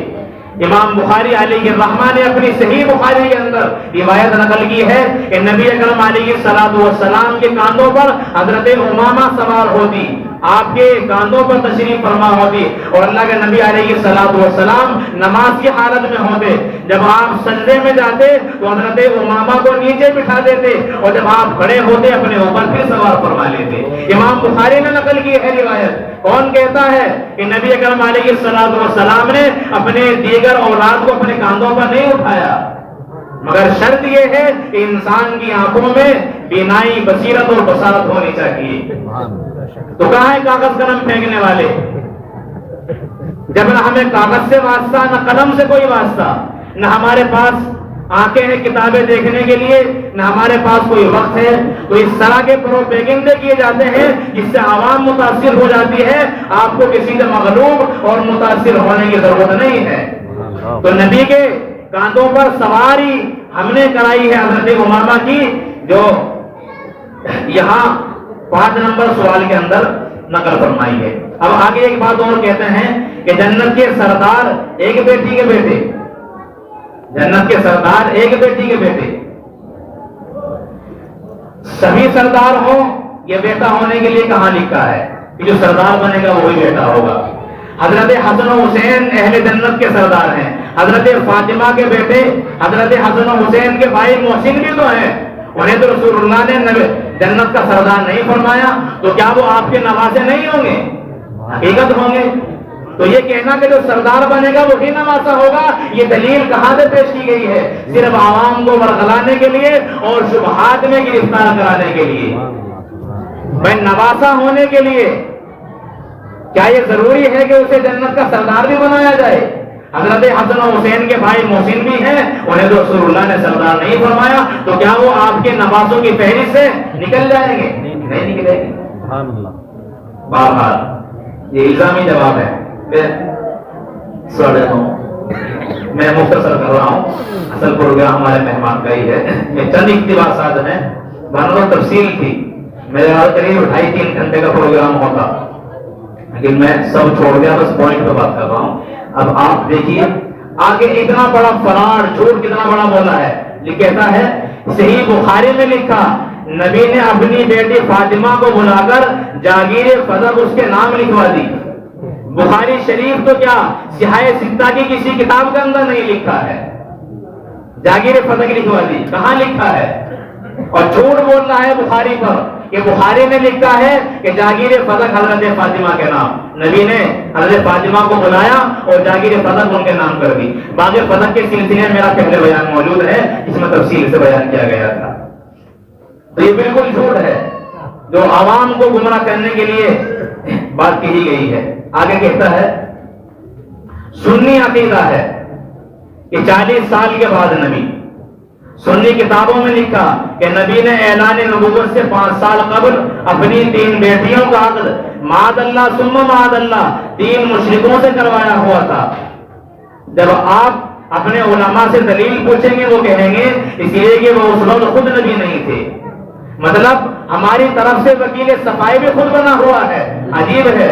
امام بخاری علیہ الرحمہ نے اپنی صحیح بخاری کے اندر روایت نقل کی ہے کہ نبی اکرم علیہ السلام کے کاندھوں پر حضرت امامہ سوار ہوتی، آپ کے کاندھوں پر تشریف فرما ہوتی، اور اللہ کے نبی علیہ السلام نماز کی حالت میں ہوتے، جب آپ سجدے میں جاتے تو حضرت امامہ کو نیچے بٹھا دیتے، اور جب آپ کھڑے ہوتے اپنے اوپر پھر سوار فرما لیتے۔ امام بخاری نے نقل کی ہے روایت۔ کون کہتا ہے کہ نبی اکرم علیہ السلام نے اپنے دیگر اولاد کو اپنے کاندھوں پر نہیں اٹھایا، مگر شرط یہ ہے کہ انسان کی آنکھوں میں بینائی، بصیرت اور بصارت ہونی چاہیے۔ تو کہاں ہے کاغذ قلم پھینکنے والے؟ جب نہ ہمیں کاغذ سے واسطہ، نہ قلم سے کوئی واسطہ، نہ ہمارے پاس آنکھیں ہیں کتابیں دیکھنے کے لیے، نہ ہمارے پاس کوئی وقت ہے، تو اس طرح کے پروپیگنڈے کیے جاتے ہیں جس سے عوام متاثر ہو جاتی ہے۔ آپ کو کسی سے مغلوب اور متاثر ہونے کی ضرورت نہیں ہے۔ تو نبی کے کاندھوں پر سواری ہم نے کرائی ہے حضرت امامہ کی، جو یہاں 5 نمبر سوال کے اندر نقل فرمائی ہے۔ اب آگے ایک بات اور کہتے ہیں کہ جنت کے سردار ایک بیٹی کے بیٹے، جنت کے سردار ایک بیٹی کے بیٹے، سبھی سردار ہوں، یہ بیٹا ہونے کے لیے کہاں لکھا ہے کہ جو سردار بنے گا وہی بیٹا ہوگا؟ حضرت حسن و حسین اہل جنت کے سردار ہیں، حضرت فاطمہ کے بیٹے حضرت حسن و حسین کے بھائی محسن بھی تو ہیں، انہیں تو رسول اللہ نے جنت کا سردار نہیں فرمایا، تو کیا وہ آپ کے نواسے نہیں ہوں گے؟ حقیقت ہوں گے۔ تو یہ کہنا کہ جو سردار بنے گا وہی نواسا ہوگا، یہ دلیل کہاں سے پیش کی گئی ہے؟ صرف عوام کو ورغلانے کے لیے اور شبہات میں گرفتار کرانے کے لیے۔ بھائی نواسا ہونے کے لیے کیا یہ ضروری ہے کہ اسے جنت کا سردار بھی بنایا جائے؟ حضرت حسن و حسین کے بھائی محسن بھی ہیں، انہیں تو رسول اللہ نے سردار نہیں فرمایا، تو کیا وہ آپ کے نواسوں کی فہرست سے نکل جائیں گے؟ نہیں نکلیں گے۔ بہرحال یہ الزامی جواب ہے، میں مختصر کر رہا ہوں، اصل پروگرام ہمارے مہمان کا ہی ہے، یہ چند اقتباسات ہیں، ورنہ تفصیل تھی، میرے قریب 2.5-3 گھنٹے کا پروگرام ہوتا، لیکن میں سب چھوڑ دیا، بس پوائنٹ پہ بات کر رہا ہوں۔ اب آپ دیکھیے آگے اتنا بڑا فراڈ، جھوٹ کتنا بڑا بولا ہے۔ یہ کہتا ہے صحیح بخاری میں لکھا نبی نے اپنی بیٹی فاطمہ کو بلا کر جاگیر فضل اس کے نام لکھوا دی۔ بخاری شریف تو کیا سیاہ ستہ کی کسی کتاب کے اندر نہیں لکھا ہے، جاگیر فضل لکھوا دی، کہاں لکھا ہے؟ اور جھوٹ بول رہا ہے بخاری پر کہ بخاری نے لکھا ہے کہ جاگیر فضل حضرت فاطمہ کے نام، نبی نے حضرت فاطمہ کو بلایا اور جاگیر فضل ان کے نام کر دی۔ باقی فضل کے سلسلے میں میرا پہلے بیان موجود ہے، اس میں تفصیل سے بیان کیا گیا تھا۔ تو یہ بالکل جھوٹ ہے جو عوام کو گمراہ کرنے کے لیے بات کہی گئی ہے۔ آگے کہتا ہے سنی عقیدہ ہے کہ 40 سال کے بعد نبی، سنی کتابوں میں لکھا کہ نبی نے اعلان نبوت سے 5 سال قبل اپنی 3 بیٹیوں کا عقد معاذ اللہ ثم معاذ اللہ 3 مشرکوں سے کروایا ہوا تھا۔ جب آپ اپنے علماء سے دلیل پوچھیں گے وہ کہیں گے اس لیے کہ وہ اس وقت خود نبی نہیں تھے، مطلب ہماری طرف سے وکیل صفائی بھی خود بنا ہوا ہے۔ عجیب ہے،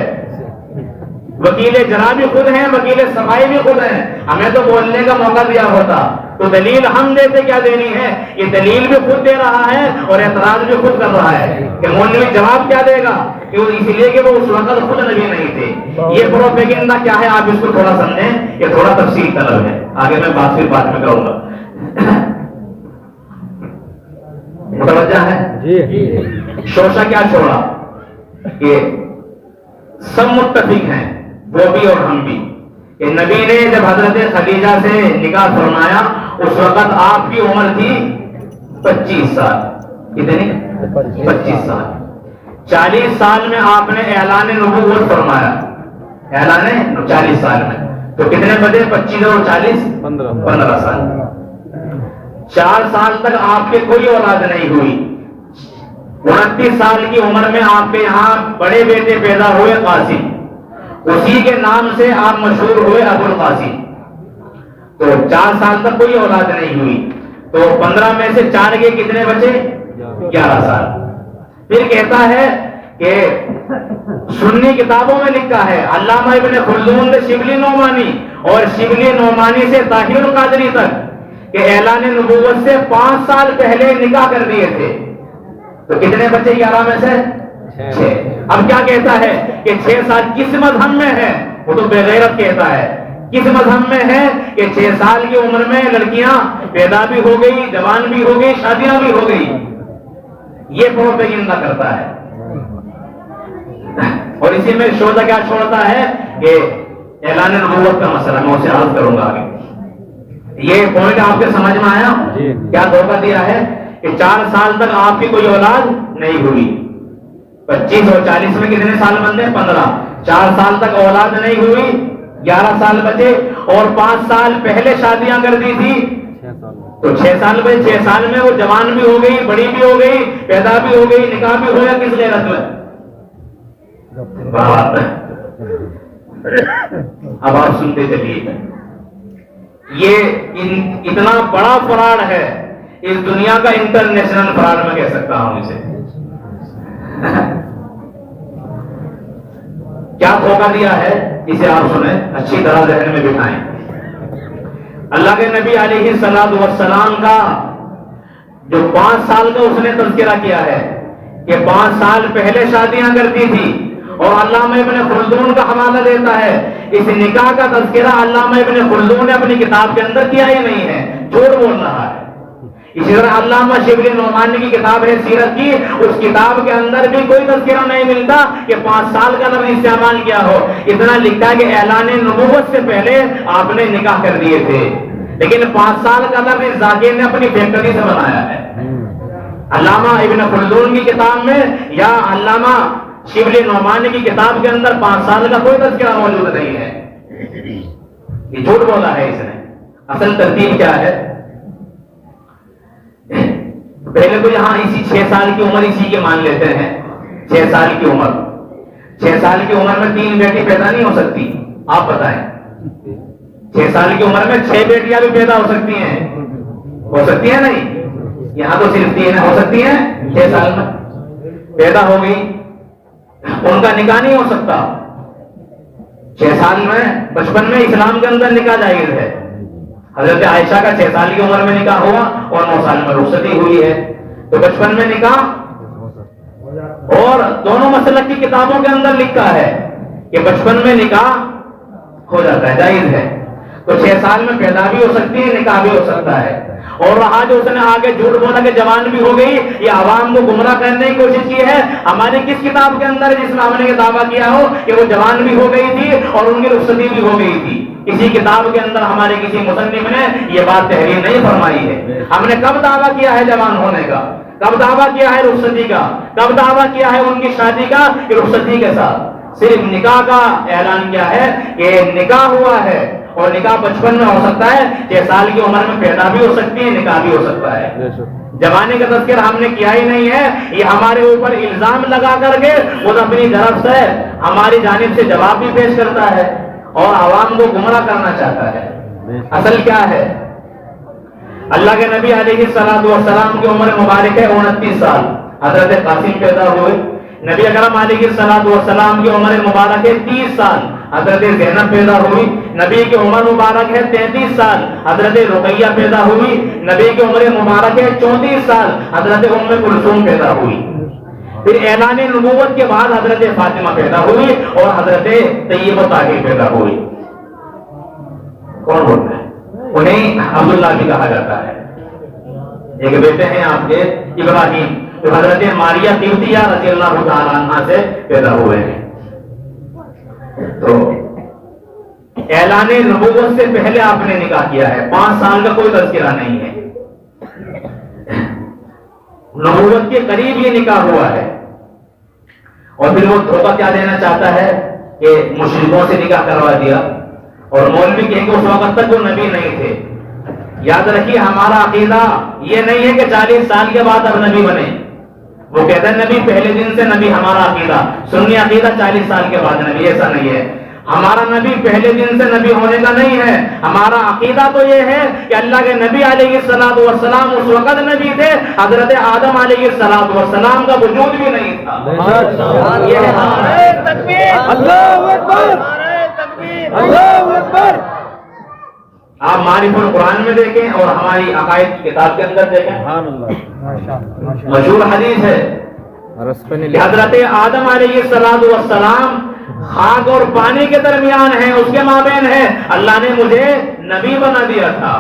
وکیل جرا بھی خود ہیں، وکیل صفائی بھی خود ہیں، ہمیں تو بولنے کا موقع دیا ہوتا تو دلیل ہم دیتے، کیا دینی ہے؟ یہ دلیل بھی خود دے رہا ہے اور اعتراض بھی خود کر رہا ہے کہ مولوی جواب کیا دے گا کہ اس لیے کہ وہ اس وقت خود نبی نہیں تھے۔ یہ پروپیگنڈا کیا ہے آپ اس کو تھوڑا سمجھیں، یہ تھوڑا تفصیل طلب ہے، آگے میں بات پھر بعد میں کروں گا۔ متوجہ ہے؟ شوشہ کیا چھوڑا کہ سب متفق ہیں، وہ بھی اور ہم بھی، کہ نبی نے جب حضرت خدیجہ سے نکاح فرمایا اس وقت آپ کی عمر تھی 25 سال۔ کتنی؟ 25 سال۔ 40 سال میں آپ نے اعلان نبوت فرمایا، اعلان 40 سال میں، تو کتنے بچے؟ 25 اور 40 15 سال۔ 4 سال تک آپ کے کوئی اولاد نہیں ہوئی۔ 29 سال کی عمر میں آپ کے یہاں بڑے بیٹے پیدا ہوئے قاسم، اسی کے نام سے آپ مشہور ہوئے ابو القاسم۔ تو 4 سال تک کوئی اولاد نہیں ہوئی، تو 15 میں سے 4 کے کتنے بچے؟ 11 سال۔ پھر کہتا ہے کہ سنی کتابوں میں لکھا ہے، علامہ ابن خلدون نے شبلی نعمانی اور شبلی نعمانی سے طاہر القادری تک کہ اعلان نبوت سے 5 سال پہلے نکاح کر دیے تھے. تو کتنے بچے 11 میں سے 6. اب کیا کہتا ہے کہ 6 سال کس مذہب میں ہے؟ وہ تو بے غیرت کہتا ہے. کس مذہب میں ہے کہ 6 سال کی عمر میں لڑکیاں پیدا بھی ہو گئی، جوان بھی ہو گئی، شادیاں بھی ہو گئی. یہ پروپیگنڈا کرتا ہے. اور اسی میں شوذہ کیا چھوڑتا ہے کہ اعلان نبوت کا مسئلہ میں اسے عرض کروں گا آگے. یہ پوائنٹ آپ کے سمجھ میں آیا؟ کیا دھوکہ دیا ہے کہ 4 سال تک آپ کی کوئی اولاد نہیں ہوئی. 25 اور 40 میں کتنے سال بنتے ہیں؟ 15. 4 سال تک اولاد نہیں ہوئی، 11 سال بچے، اور 5 سال پہلے شادیاں کر دی تھی تو 6 سال میں 6 سال میں وہ جوان بھی ہو گئی، بڑی بھی ہو گئی، پیدا بھی ہو گئی، نکاح بھی ہو گیا. کس غیرت میں؟ بات. اب آپ سنتے چلیے. یہ اتنا بڑا فراڈ ہے، اس دنیا کا انٹرنیشنل فراڈ میں کہہ سکتا ہوں اسے. کیا دھوکہ دیا ہے اسے آپ سنیں، اچھی طرح ذہن میں بٹھائیں. اللہ کے نبی علیہ الصلوۃ والسلام کا جو 5 سال کا اس نے تذکرہ کیا ہے کہ 5 سال پہلے شادیاں کرتی تھی، اور علامہ ابن خلدون کا حوالہ دیتا ہے. اس نکاح کا تذکرہ علامہ ابن خلدون نے اپنی کتاب کے اندر کیا ہی نہیں ہے، جھوٹ بول رہا ہے. اسی طرح علامہ شبلی نعمانی کی کتاب ہے سیرت کی، اس کتاب کے اندر بھی کوئی تذکرہ نہیں ملتا کہ 5 سال کا لفظ استعمال کیا ہو. اتنا لکھتا ہے کہ اعلان نبوت سے پہلے آپ نے نکاح کر دیے تھے، لیکن 5 سال کا لفظ ذاکر نے اپنی فیکٹری سے بنایا ہے. علامہ ابن خلدون کی کتاب میں یا علامہ شبلی نعمانی کی کتاب کے اندر 5 سال کا کوئی تذکرہ موجود نہیں ہے. یہ جھوٹ بولا ہے اس نے. اصل ترتیب کیا ہے؟ پہلے تو یہاں اسی 6 سال کی عمر اسی کے مان لیتے ہیں. 6 سال کی عمر، 6 سال کی عمر میں 3 بیٹی پیدا نہیں ہو سکتی. آپ بتائیں، 6 سال کی عمر میں 6 بیٹیاں بھی پیدا ہو سکتی ہیں؟ ہو سکتی ہیں نہیں؟ یہاں تو صرف 3 ہو سکتی ہیں. 6 سال میں پیدا ہو گئی، ان کا نکاح نہیں ہو سکتا. 6 سال میں، بچپن میں اسلام کے اندر نکاح جائز ہے. حضرت عائشہ کا 6 سال کی عمر میں نکاح ہوا اور 9 سال میں رخصتی ہوئی ہے. تو بچپن میں نکاح، اور دونوں مسلک کی کتابوں کے اندر لکھا ہے کہ بچپن میں نکاح ہو جاتا ہے، جائز ہے. تو 6 سال میں پیدا بھی ہو سکتی ہے، نکاح بھی ہو سکتا ہے. اور رہا جو اس نے آگے جھوٹ بولا کہ جوان بھی ہو گئی، یہ عوام کو گمراہ کرنے کی کوشش کی ہے. ہماری کس کتاب کے اندر جس میں ہم نے یہ دعویٰ کیا ہو کہ وہ جوان بھی ہو گئی تھی اور ان کی رخصتی بھی ہو گئی تھی؟ کسی کتاب کے اندر ہمارے کسی مصنف نے یہ بات تحریر نہیں فرمائی ہے. ہم نے کب دعویٰ کیا ہے جوان ہونے کا؟ کب دعویٰ کیا ہے رخصتی کا؟ کب دعویٰ کیا ہے ان کی شادی کا کہ رخصتی کے ساتھ؟ صرف نکاح کا اعلان کیا ہے کہ نکاح ہوا ہے، اور نکاح بچپن میں ہو سکتا ہے. 6 سال کی عمر میں پیدا بھی ہو سکتی ہے، نکاح بھی ہو سکتا ہے. جوانی کا تذکرہ ہم نے کیا ہی نہیں ہے. یہ ہمارے اوپر الزام لگا کر کے خود اپنی طرف سے ہماری جانب سے جواب بھی پیش کرتا ہے اور عوام کو گمراہ کرنا چاہتا ہے. اصل کیا ہے؟ اللہ کے نبی علیہ السلام کی عمر مبارک ہے 29 سال. حضرت قاسم پیدا ہوئے. نبی اکرم علیہ السلام کی عمر مبارک ہے 30 سال. حضرت زینب پیدا ہوئی. نبی کی عمر مبارک ہے 33 سال. حضرت رقیہ پیدا ہوئی. نبی کی عمر مبارک ہے 34 سال. حضرت ام کلثوم پیدا ہوئی. پھر اعلان نبوت کے بعد حضرت فاطمہ پیدا ہوئی اور حضرت طیبہ طاہر پیدا ہوئی. کون بولتا ہے؟ انہیں عبداللہ بھی کہا جاتا ہے. ایک بیٹے ہیں آپ کے ابراہیم، جو حضرت ماریہ قبطیہ رضی اللہ تعالیٰ عنہ سے پیدا ہوئے ہیں. تو اعلان نبوت سے پہلے آپ نے نکاح کیا ہے. 5 سال کا کوئی تذکرہ نہیں ہے. نبوت کے قریب یہ نکاح ہوا ہے. اور پھر وہ دھوکہ کیا دینا چاہتا ہے کہ مشرکوں سے نکاح کروا دیا، اور مولوی کہیں گے اس وقت تک وہ نبی نہیں تھے. یاد رکھیے ہمارا عقیدہ یہ نہیں ہے کہ 40 سال کے بعد اب نبی بنے. وہ کہتے ہیں نبی پہلے دن سے نبی. ہمارا عقیدہ سنی عقیدہ 40 سال کے بعد نبی، ایسا نہیں ہے. ہمارا نبی پہلے دن سے نبی ہونے کا نہیں ہے. ہمارا عقیدہ تو یہ ہے کہ اللہ کے نبی علیہ الصلوۃ والسلام اس وقت نبی تھے حضرت آدم علیہ الصلوۃ والسلام کا وجود بھی نہیں تھا. یہ ہے ہمارا تکبیر. اللہ اکبر، اللہ اکبر. آپ معرفت القرآن میں دیکھیں اور ہماری عقائد کی کتاب کے اندر دیکھیں. مشہور حدیث ہے کہ حضرت آدم علیہ السلام خاک اور پانی کے درمیان ہے، اس کے مابین ہے. اللہ نے مجھے نبی بنا دیا تھا.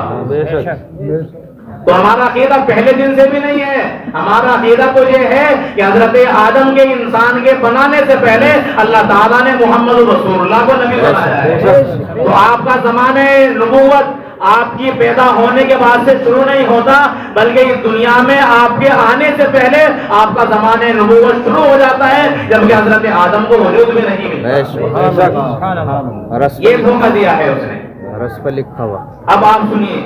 تو ہمارا عقیدہ پہلے دن سے بھی نہیں ہے. ہمارا عقیدہ تو یہ ہے کہ حضرت آدم کے انسان کے بنانے سے پہلے اللہ تعالیٰ نے محمد رسول اللہ کو نبی بنایا ہے. تو آپ کا زمانہ نبوت آپ کی پیدا ہونے کے بعد سے شروع نہیں ہوتا، بلکہ اس دنیا میں آپ کے آنے سے پہلے آپ کا زمانہ نبوت شروع ہو جاتا ہے، جبکہ حضرت آدم کو وجود بھی نہیں ملتا. یہ دھوکہ دیا ہے اس نے. رس پر لکھا ہوا. اب آپ سنیے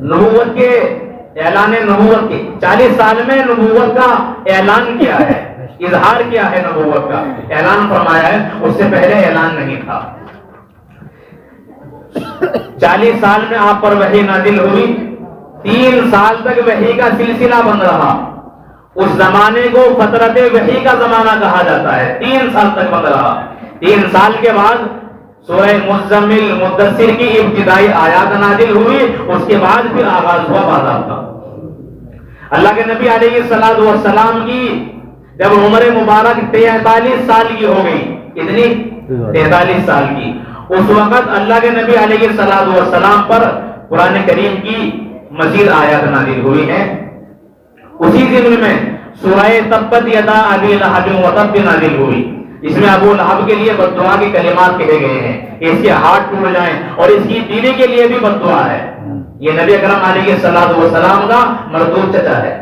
نبوت کے اعلان نبوت کے 40 سال میں نبوت کا اعلان کیا ہے، اظہار کیا ہے، نبوت کا اعلان فرمایا ہے. اس سے پہلے اعلان نہیں تھا. 40 سال میں آپ پر وحی نازل ہوئی. 3 سال تک وحی کا سلسلہ بن رہا. اس زمانے کو فترت وحی کا زمانہ کہا جاتا ہے. 3 سال تک بن رہا. 3 سال کے بعد سورہ مزمل مدثر کی ابتدائی آیات نازل ہوئی. اس کے بعد پھر آغاز ہوا باضابطہ. اللہ کے نبی علیہ الصلوۃ والسلام کی جب عمر مبارک 43 سال کی ہو گئی، کتنی؟ 43 سال کی. اس وقت اللہ کے نبی علیہ الصلوۃ والسلام پر قرآن کریم کی مزید آیات نازل ہوئی ہیں. اسی ضمن میں سورہ تبت یدا ابی لہب وتب نازل ہوئی. اس میں ابو لہب کے لیے بد دعا کے کلمات کہے گئے ہیں کہ اس کے ہاتھ ٹوٹ جائیں، اور اس کی بیوی کے لیے بھی بد دعا ہے. یہ نبی اکرم علیہ الصلوۃ والسلام کا مردود چچا ہے.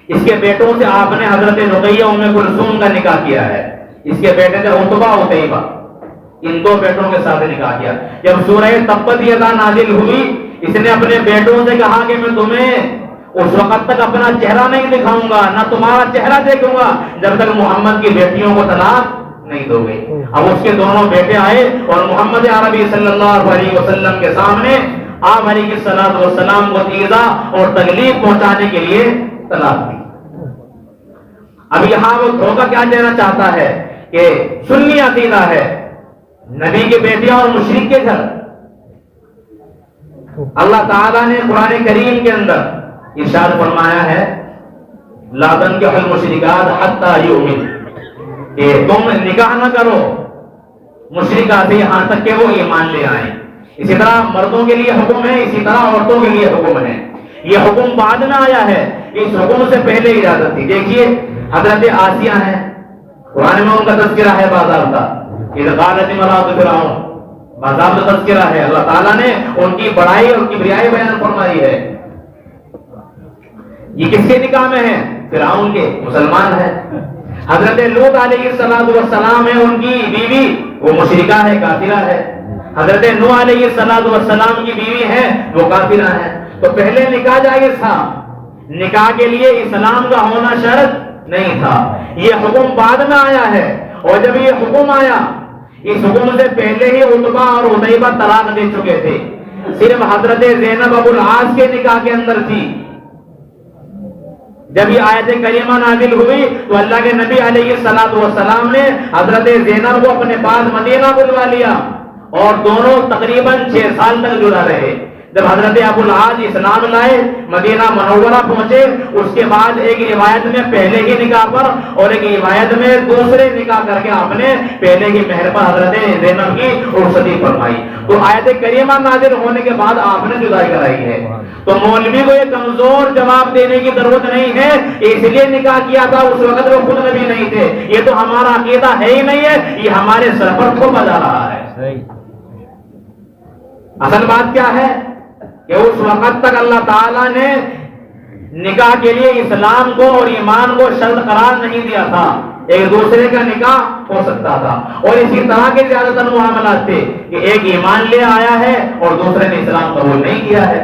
اس کے بیٹوں سے آپ نے حضرت رقیہ ام کلثوم کا نکاح کیا ہے. اس کے بیٹے تھے عتبہ عتیبہ. ان 2 بیٹوں کے ساتھ نکاح کیا. جب سورہ تبت یدا نازل ہوئی، اس نے اپنے بیٹوں سے کہا کہ میں تمہیں اس وقت تک اپنا چہرہ نہیں دکھاؤں گا، نہ تمہارا چہرہ دیکھوں گا جب تک محمد کی بیٹیوں کو طلاق نہیں دو گے. اب اس کے دونوں بیٹے آئے اور محمد عربی صلی اللہ علیہ وسلم کے سامنے آپ علیہ الصلوۃ والسلام کو ایذا اور تکلیف پہنچانے کے لیے طلاق دی. اب یہاں وہ دھوکہ کیا دینا چاہتا ہے کہ سنی عقیدہ ہے، نبی کے بیٹیاں اور مشرک کے گھر. اللہ تعالیٰ نے قرآن کریم کے اندر ارشاد فرمایا ہے لا تنکحوا المشرکات حتی یؤمن، کہ تم نکاح نہ کرو مشرکات سے یہاں تک کہ وہ ایمان لے آئیں. اسی طرح مردوں کے لیے حکم ہے، اسی طرح عورتوں کے لیے حکم ہے. یہ حکم بعد میں آیا ہے، اس حکم سے پہلے اجازت تھی. دیکھیے حضرت آسیہ ہیں، قرآن میں ان کا تذکرہ ہے باضابطہ. اذ قالت امرأۃ فرعون، باضابطہ تذکرہ ہے. اللہ تعالیٰ نے ان کی بڑائی اور کبریائی بیان فرمائی ہے. یہ کس کے نکاح میں ہے؟ فرعون کے. مسلمان ہے. حضرت لوط علیہ السلام ہے، ان کی بیوی وہ مشرکہ ہے، کافرہ ہے. حضرت نوح علیہ السلام کی بیوی ہے، وہ کافرہ ہے. تو پہلے نکاح جائز تھا، نکاح کے لیے اسلام کا ہونا شرط نہیں تھا. یہ حکم بعد میں آیا ہے، اور جب یہ حکم آیا اس حکم سے پہلے ہی عتبہ اور عتیبہ طلاق دے چکے تھے. صرف حضرت زینب ابو العاص کے نکاح کے اندر تھی. جب یہ آیت کریمہ نازل ہوئی تو اللہ کے نبی علیہ الصلوۃ والسلام نے حضرت زینب کو اپنے پاس مدینہ بلوا لیا، اور دونوں تقریباً 6 سال تک جڑا رہے. جب حضرت ابو العاص اسلام لائے، مدینہ منورہ پہنچے، اس کے بعد ایک روایت میں پہلے ہی نکاح پر اور ایک روایت میں دوسرے نکاح کر کے آپ نے پہلے ہی مہر پر حضرت زینب کی رخصتی فرمائی. تو آیت کریمہ نازل ہونے کے بعد آپ نے جدائی کرائی ہے. تو مولوی کو یہ کمزور جواب دینے کی ضرورت نہیں ہے اس لیے نکاح کیا تھا، اس وقت وہ خود نبی نہیں تھے. یہ تو ہمارا عقیدہ ہے ہی نہیں ہے، یہ ہمارے سر پر تھوپا جا رہا ہے. اصل بات کیا ہے کہ اس وقت تک اللہ تعالیٰ نے نکاح کے لیے اسلام کو اور ایمان کو شرط قرار نہیں دیا تھا. ایک دوسرے کا نکاح ہو سکتا تھا، اور اسی طرح کے زیادہ تر معاملات تھے کہ ایک ایمان لے آیا ہے اور دوسرے نے اسلام قبول نہیں کیا ہے.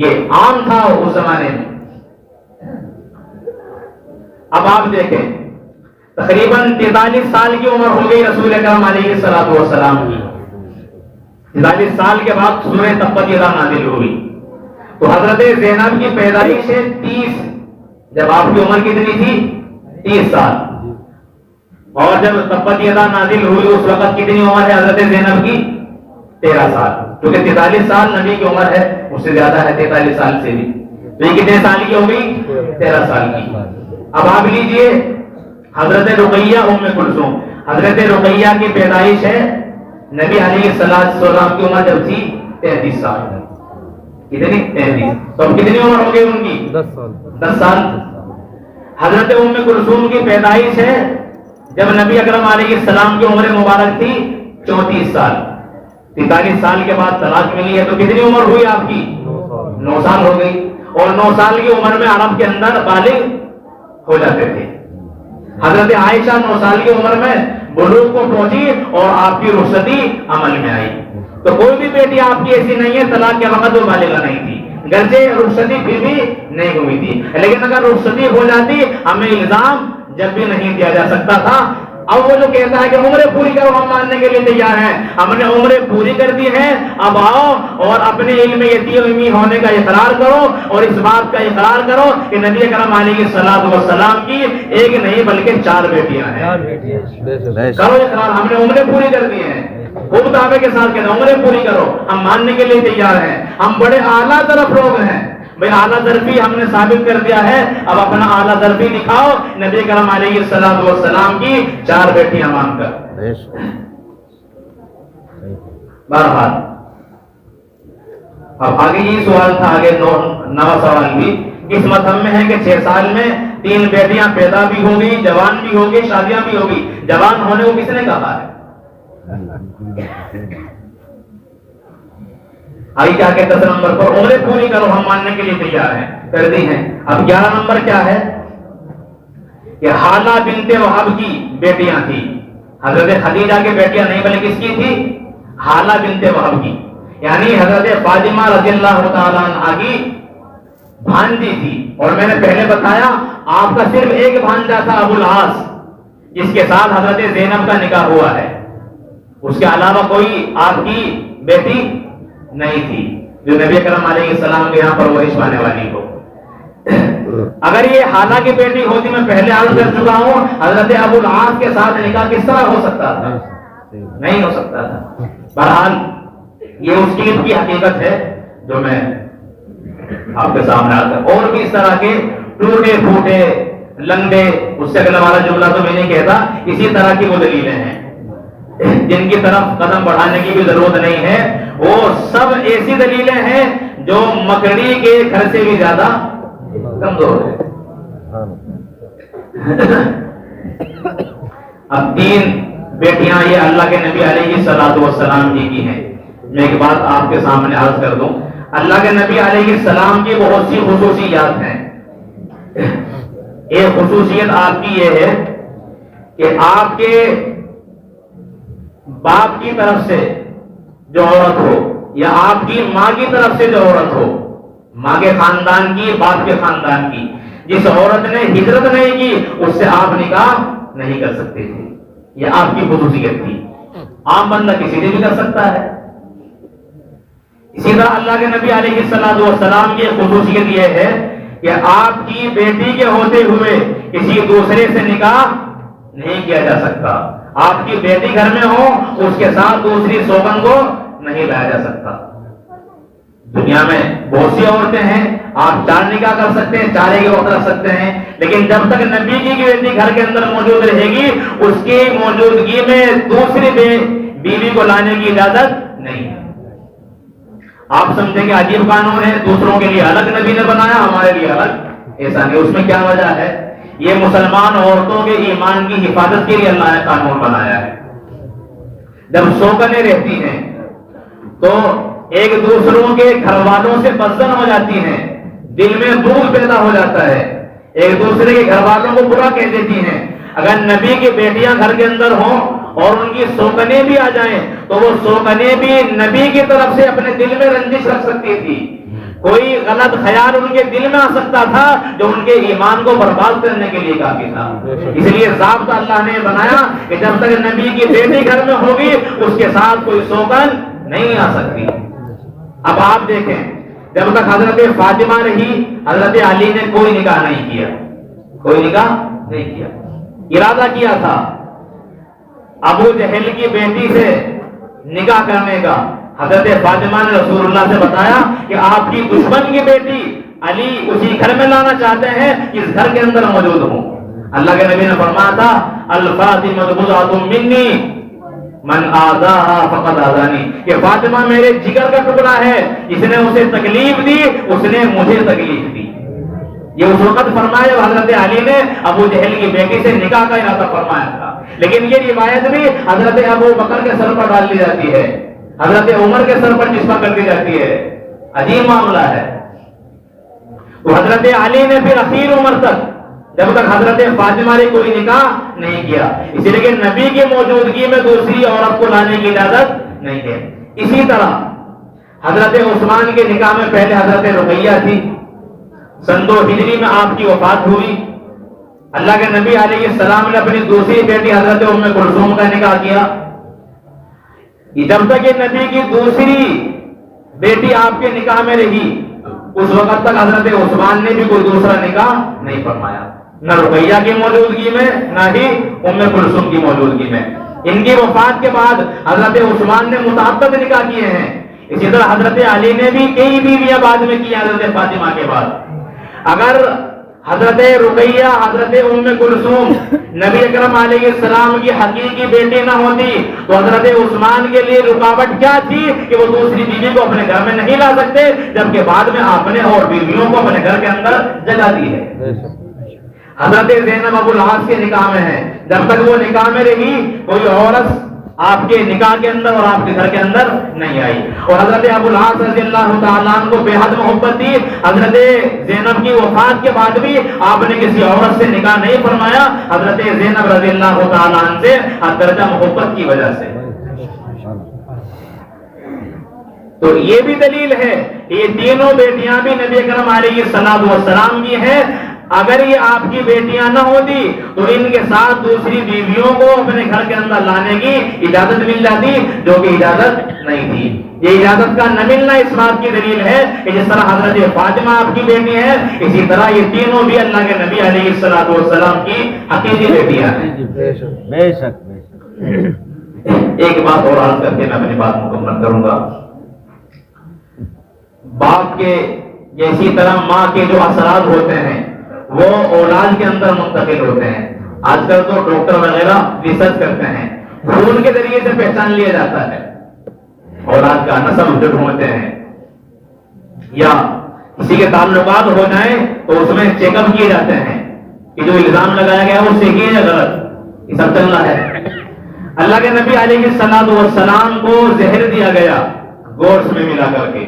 یہ عام تھا اس زمانے میں. اب آپ دیکھیں تقریباً 43 سال کی عمر ہو گئی رسول اکرم علیہ السلام کی. 43 سال کے بعد سورہ تبت یدا نازل ہوئی. تو حضرت زینب کی پیدائش ہے 30، جب آپ کی عمر کتنی تھی؟ 30 سال. اور جب تبت یدا نازل ہوئی اس وقت کتنی عمر ہے حضرت زینب کی؟ 13 سال. کیونکہ 43 سال نبی کی عمر ہے، اس سے زیادہ ہے 43 سال سے بھی. تو یہ کتنے سال کی ہو گئی؟ 13 سال کی. اب آپ لیجئے حضرت رقیہ ام کلثوم. حضرت رقیہ کی پیدائش ہے، نبی علیہ السلام کی عمر جب تھی 33 سال. کتنی؟ 33. تو اب کتنی عمر ہو گئی ان کی؟ 10 سال. حضرت ام کلثوم کی پیدائش ہے جب نبی اکرم علیہ السلام کی عمر مبارک تھی 34 سال. 43 سال کے بعد طلاق ملی ہے، تو کتنی عمر ہوئی آپ کی؟ 9 سال ہو گئی. اور 9 سال کی عمر میں عرب کے اندر بالغ ہو جاتے تھے. حضرت عائشہ 9 سال کی عمر میں بلوغ کو پہنچی اور آپ کی رخصتی عمل میں آئی. تو کوئی بھی بیٹی آپ کی ایسی نہیں ہے طلاق کے وقت وہ بالغہ نہیں تھی، گرچہ رخصتی پھر بھی نہیں ہوئی تھی. لیکن اگر رخصتی ہو جاتی ہمیں الزام جب بھی نہیں دیا جا سکتا تھا. اب وہ جو کہتا ہے کہ عمریں پوری کرو، ہم ماننے کے لیے تیار ہیں. ہم نے عمریں پوری کر دی ہیں، اب آؤ اور اپنے علم یتیمی ہونے کا اقرار کرو اور اس بات کا اقرار کرو کہ نبی اکرم علیہ السلام کی ایک نہیں بلکہ 4 بیٹیاں ہیں. کرو اقرار، ہم نے عمریں پوری کر دی ہیں. خوب دعوے کے ساتھ کہتے ہیں عمریں پوری کرو، ہم ماننے کے لیے تیار ہیں. ہم بڑے اعلیٰ طرف لوگ ہیں بھائی، اعلیٰ ظرفی ہم نے ثابت کر دیا ہے. اب اپنا اعلیٰ ظرفی دکھاؤ نبی کرم علیہ السلام کی 4 بیٹیاں مان کر. بہرحال اب آگے یہ سوال تھا، آگے 9واں سوال بھی اس مذہب میں ہے کہ 6 سال میں 3 بیٹیاں پیدا بھی ہو گئی، جوان بھی ہو گئی، شادیاں بھی ہو گئی. جوان ہونے کو کس نے کہا ہے؟ آئی کیا کہ 10 نمبر پر عمریں پوری کرو، ہم ماننے کے لیے تیار ہیں، کر دی ہیں. اب 11 نمبر کیا ہے کہ حالہ بنت وہب کی بیٹیاں تھی. حضرت خدیجہ کی بیٹیاں نہیں بلکہ کس کی تھی؟ حالہ بنت وہب کی، یعنی حضرت فاطمہ رضی اللہ تعالیٰ عنہا کی بھانجی تھی. اور میں نے پہلے بتایا آپ کا صرف ایک بھانجا تھا ابو العاص، جس کے ساتھ حضرت زینب کا نکاح ہوا ہے. اس کے علاوہ کوئی آپ کی بیٹی نہیں تھی جو نبی اکرم علیہ السلام کے یہاں پرورش پانے والی ہو. اگر یہ حالہ کی بیٹی ہوتی، میں پہلے عرض کر چکا ہوں، حضرت ابو العاص کے ساتھ نکاح کس طرح ہو سکتا تھا؟ نہیں ہو سکتا تھا. بہرحال یہ اس چیز کی حقیقت ہے جو میں آپ کے سامنے آتا. اور بھی اس طرح کے ٹوٹے پھوٹے لنگڑے، اس سے اگلا والا جملہ تو میں نہیں کہتا، اسی طرح کی وہ دلیلیں ہیں جن کی طرف قدم بڑھانے کی بھی ضرورت نہیں ہے. وہ سب ایسی دلیلیں ہیں جو مکڑی کے گھر سے بھی زیادہ کمزور ہے. اب 3 بیٹیاں یہ اللہ کے نبی علیہ السلام جی کی ہیں. میں ایک بات آپ کے سامنے عرض کر دوں، اللہ کے نبی علیہ السلام کی بہت سی خصوصیات ہیں. ایک خصوصیت آپ کی یہ ہے کہ آپ کے باپ کی طرف سے جو عورت ہو یا آپ کی ماں کی طرف سے جو عورت ہو، ماں کے خاندان کی، باپ کے خاندان کی، جس عورت نے ہجرت نہیں کی اس سے آپ نکاح نہیں کر سکتے تھے. یہ آپ کی خصوصیت تھی. عام بندہ کسی سے بھی کر سکتا ہے. اسی طرح اللہ کے نبی علیہ السلام کی خصوصیت یہ ہے کہ آپ کی بیٹی کے ہوتے ہوئے کسی دوسرے سے نکاح نہیں کیا جا سکتا. آپ کی بیٹی گھر میں ہو اس کے ساتھ دوسری سوگن کو نہیں لایا جا سکتا. دنیا میں بہت سی عورتیں ہیں، آپ 4 نکاح کر سکتے ہیں، 4 ایک وقت رکھ سکتے ہیں، لیکن جب تک نبی کی بیٹی گھر کے اندر موجود رہے گی اس کی موجودگی میں دوسری بیوی کو لانے کی اجازت نہیں ہے. آپ سمجھیں کہ عجیب قانون ہے، دوسروں کے لیے الگ نبی نے بنایا، ہمارے لیے الگ. ایسا نہیں. اس میں کیا وجہ ہے؟ یہ مسلمان عورتوں کے ایمان کی حفاظت کے لیے اللہ نے قانون بنایا ہے. جب سوگنیں رہتی ہیں تو ایک دوسروں کے گھر والوں سے بدزن ہو جاتی ہیں، دل میں بغض پیدا ہو جاتا ہے، ایک دوسرے کے گھر والوں کو برا کہہ دیتی ہیں. اگر نبی کی بیٹیاں گھر کے اندر ہوں اور ان کی سوگنیں بھی آ جائیں تو وہ سوگنیں بھی نبی کی طرف سے اپنے دل میں رنجش رکھ سکتی تھی. کوئی غلط خیال ان کے دل میں آ سکتا تھا جو ان کے ایمان کو برباد کرنے کے لیے کافی تھا. اس لیے ضابطہ اللہ نے بنایا کہ جب تک نبی کی بیٹی گھر میں ہوگی اس کے ساتھ کوئی سوگن نہیں آ سکتی. اب آپ دیکھیں جب تک حضرت فاطمہ رہی حضرت علی نے کوئی نکاح نہیں کیا, کوئی نکاح نہیں کیا. ارادہ کیا تھا ابو جہل کی بیٹی سے نکاح کرنے کا. حضرت فاطمہ نے رسول اللہ سے بتایا کہ آپ کی دشمن کی بیٹی علی اسی گھر میں لانا چاہتے ہیں اس گھر کے اندر موجود ہوں. اللہ کے نبی نے فرمایا تھا الفاطمہ بضعۃ منی من آذاها فقد آذانی, کہ فاطمہ میرے جگر کا ٹکڑا ہے, جس نے اسے تکلیف دی اس نے مجھے تکلیف دی. یہ اس وقت فرمایا جب حضرت علی نے ابو جہل کی بیٹی سے نکاح کا ارادہ فرمایا تھا. لیکن یہ روایت بھی حضرت ابو بکر کے سر پر ڈال دی جاتی ہے, حضرت عمر کے سر پر نسبت کر دی جاتی ہے. عجیب معاملہ ہے. تو حضرت علی نے پھر اخیر عمر تک جب تک حضرت فاطمہ نے کوئی نکاح نہیں کیا, اسی لیے کہ نبی کی موجودگی میں دوسری عورت کو لانے کی اجازت نہیں ہے. اسی طرح حضرت عثمان کے نکاح میں پہلے حضرت رقیہ تھی. سن 2 ہجری میں آپ کی وفات ہوئی. اللہ کے نبی علیہ السلام نے اپنی دوسری بیٹی حضرت ام کلثوم کا نکاح کیا. جب تک یہ نبی کی دوسری بیٹی آپ کے نکاح میں رہی اس وقت تک حضرت عثمان نے بھی کوئی دوسرا نکاح نہیں فرمایا, نہ رقیہ کی موجودگی میں نہ ہی ام کلثوم کی موجودگی میں. ان کی وفات کے بعد حضرت عثمان نے متعدد نکاح کیے ہیں. اسی طرح حضرت علی نے بھی کئی بیویاں بعد میں کی حضرت فاطمہ کے بعد. اگر حضرت رقیہ حضرت ام کلثوم نبی اکرم علیہ السلام کی حقیقی بیٹی نہ ہوتی تو حضرت عثمان کے لیے رکاوٹ کیا تھی کہ وہ دوسری بیوی کو اپنے گھر میں نہیں لا سکتے, جبکہ بعد میں آپ نے اور بیویوں کو اپنے گھر کے اندر جگہ دی ہے. حضرت زینب ابو العاص کے نکاح میں ہے, جب تک وہ نکاح میں رہی کوئی عورت آپ کے نکاح کے اندر اور آپ کے گھر کے اندر نہیں آئی. اور حضرت ابو العاص رضی اللہ تعالیٰ عنہ کو بے حد محبت تھی. حضرت زینب کی وفات کے بعد بھی آپ نے کسی عورت سے نکاح نہیں فرمایا, حضرت زینب رضی اللہ تعالیٰ عنہ سے درجہ محبت کی وجہ سے. تو یہ بھی دلیل ہے کہ یہ تینوں بیٹیاں بھی نبی اکرم علیہ السلام کی ہیں. اگر یہ آپ کی بیٹیاں نہ ہوتی تو ان کے ساتھ دوسری بیویوں کو اپنے گھر کے اندر لانے کی اجازت مل جاتی, جو کہ اجازت نہیں تھی. یہ اجازت کا نہ ملنا اس بات کی دلیل ہے کہ جس طرح حضرت فاطمہ آپ کی بیٹی ہے اسی طرح یہ تینوں بھی اللہ کے نبی علیہ السلام کی حقیقی بیٹیاں ہیں. بے شک. ایک بات اور عرض کر کے میں اپنی بات مکمل کروں گا. باپ کے اسی طرح ماں کے جو اثرات ہوتے ہیں وہ اولاد کے اندر منتقل ہوتے ہیں. آج کل تو ڈاکٹر وغیرہ ریسرچ کرتے ہیں, خون کے ذریعے سے پہچان لیا جاتا ہے اولاد کا نسل جو ڈھونڈتے ہیں, یا کسی کے تعلقات ہو جائیں تو اس میں چیک اپ کیے جاتے ہیں کہ جو الزام لگایا گیا وہ صحیح ہے یا غلط. یہ سب چل رہا ہے. اللہ کے نبی علیہ السلام کو زہر دیا گیا گوشت میں ملا کر کے,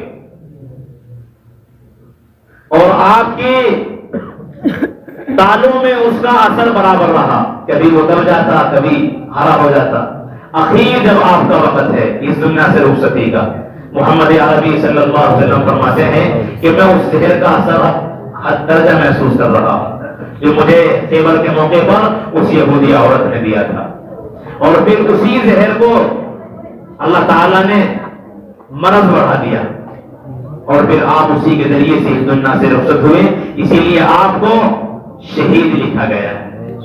اور آپ کی تالوں میں اس کا اثر برابر رہا, کبھی وہ دب جاتا کبھی ہرا ہو جاتا. اخیر جب آپ کا وقت ہے اس دنیا سے رخصتی کا, محمد عربی صلی اللہ علیہ وسلم فرماتے ہیں کہ میں اس زہر کا اثر حد درجہ محسوس کر رہا ہوں جو مجھے خیبر کے موقع پر اس یہودی عورت نے دیا تھا. اور پھر اسی زہر کو اللہ تعالیٰ نے مرض بڑھا دیا اور پھر آپ اسی کے ذریعے سے اس دنیا سے رخصت ہوئے. اسی لیے آپ کو شہید لکھا گیا ہے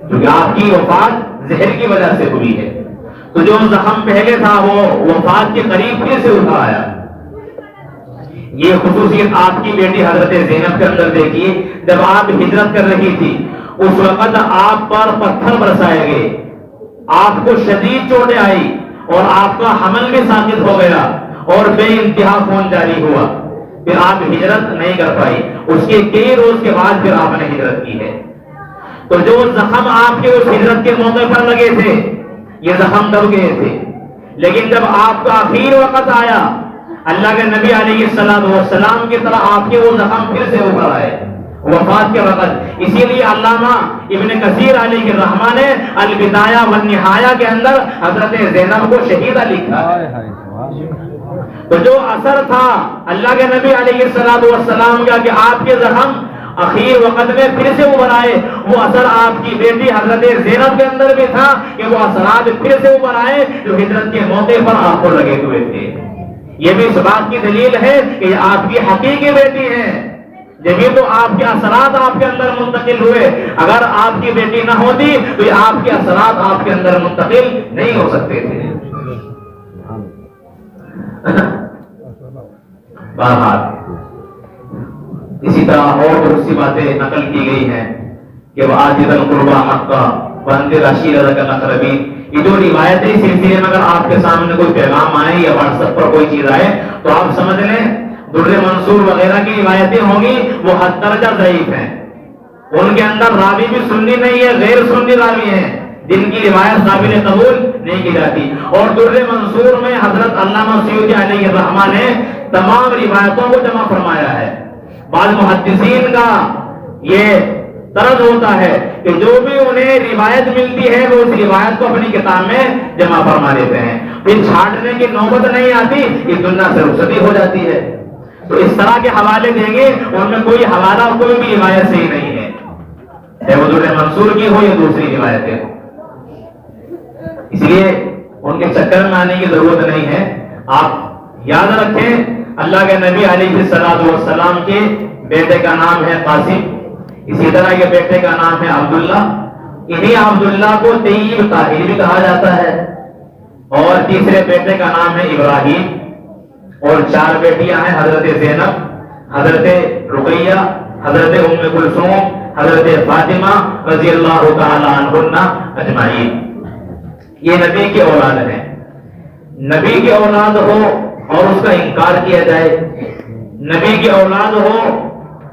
کیونکہ آپ کی وفات زہر کی وجہ سے ہوئی ہے. تو جو زخم پہلے تھا وہ وفات کے قریب پھر سے اٹھا آیا. یہ خصوصیت آپ کی بیٹی حضرت زینب کے اندر دیکھیے. جب آپ ہجرت کر رہی تھی اس وقت آپ پر پتھر برسائے گئے, آپ کو شدید چوٹیں آئی اور آپ کا حمل بھی ساقط ہو گیا اور بے انتہا خون جاری ہوا. پھر آپ ہجرت نہیں کر پائی. اس کے کئی روز کے بعد پھر آپ نے ہجرت کی ہے. تو جو زخم آپ کے اس ہجرت کے موقع پر لگے تھے یہ زخم دب گئے تھے, لیکن جب آپ کا آخر وقت آیا اللہ کے نبی علیہ السلام کی طرح آپ کے وہ زخم پھر سے ابھر آئے وفات کے وقت. اسی لیے علامہ ابن کثیر علیہ الرحمہ نے البدایہ والنہایہ کے اندر حضرت زینب کو شہیدہ لکھا ہے. تو جو اثر تھا اللہ کے نبی علیہ السلام کا کہ آپ کے زخم اخیر وقت میں پھر سے ابھر آئے، وہ اثر آپ کی بیٹی حضرت زینب کے اندر بھی تھا کہ وہ اثرات پھر سے ابھر آئے جو ہجرت کے موقع پر آپ کو لگے ہوئے تھے۔ یہ بھی اس بات کی دلیل ہے کہ یہ آپ کی حقیقی بیٹی ہے، جبھی تو آپ کے اثرات آپ کے اندر منتقل ہوئے۔ اگر آپ کی بیٹی نہ ہوتی تو یہ آپ کے اثرات آپ کے اندر منتقل نہیں ہو سکتے تھے۔ بہرحال اسی طرح اور بہت سی باتیں نقل کی گئی ہیں کہ وَآتِ ذَا الْقُرْبَىٰ حَقَّهُ وَأَنذِرْ عَشِيرَتَكَ الْأَقْرَبِينَ، یہ جو روایتی سلسلے میں اگر آپ کے سامنے کوئی پیغام آئے یا واٹس ایپ پر کوئی چیز آئے تو آپ سمجھ لیں در منصور وغیرہ کی روایتیں ہوں گی وہ حد درجہ ضعیف ہیں، ان کے اندر راوی بھی سنی نہیں ہے، غیر سنی راوی ہیں جن کی روایت قابل قبول نہیں کی جاتی۔ اور در منصور میں حضرت علامہ سیوطی علیہ الرحمہ نے تمام روایتوں کو جمع فرمایا ہے۔ بعض محدثین کا یہ طرز ہوتا ہے کہ جو بھی انہیں روایت ملتی ہے وہ اس روایت کو اپنی کتاب میں جمع فرما لیتے ہیں، پھر چھانٹنے کی نوبت نہیں آتی، اس دنیا سے رخصتی ہو جاتی ہے۔ تو اس طرح کے حوالے دیں گے ان میں کوئی حوالہ کوئی بھی روایت صحیح نہیں ہے، چاہے وہ در منصور کی ہو یا دوسری روایتیں ہوں۔ اس لیے ان کے چکر میں آنے کی ضرورت نہیں ہے۔ آپ یاد رکھیں اللہ کے نبی علیہ السلام کے بیٹے کا نام ہے قاسم، اسی طرح کے بیٹے کا نام ہے عبداللہ، انہی عبداللہ کو طیب طاہر بھی کہا جاتا ہے، اور تیسرے بیٹے کا نام ہے ابراہیم، اور 4 بیٹیاں ہیں حضرت زینب، حضرت رقیہ، حضرت ام کلثوم، حضرت فاطمہ رضی اللہ تعالی عنہن اجمعین۔ یہ نبی کی اولاد ہے، نبی کی اولاد ہو اور اس کا انکار کیا جائے، نبی کی اولاد ہو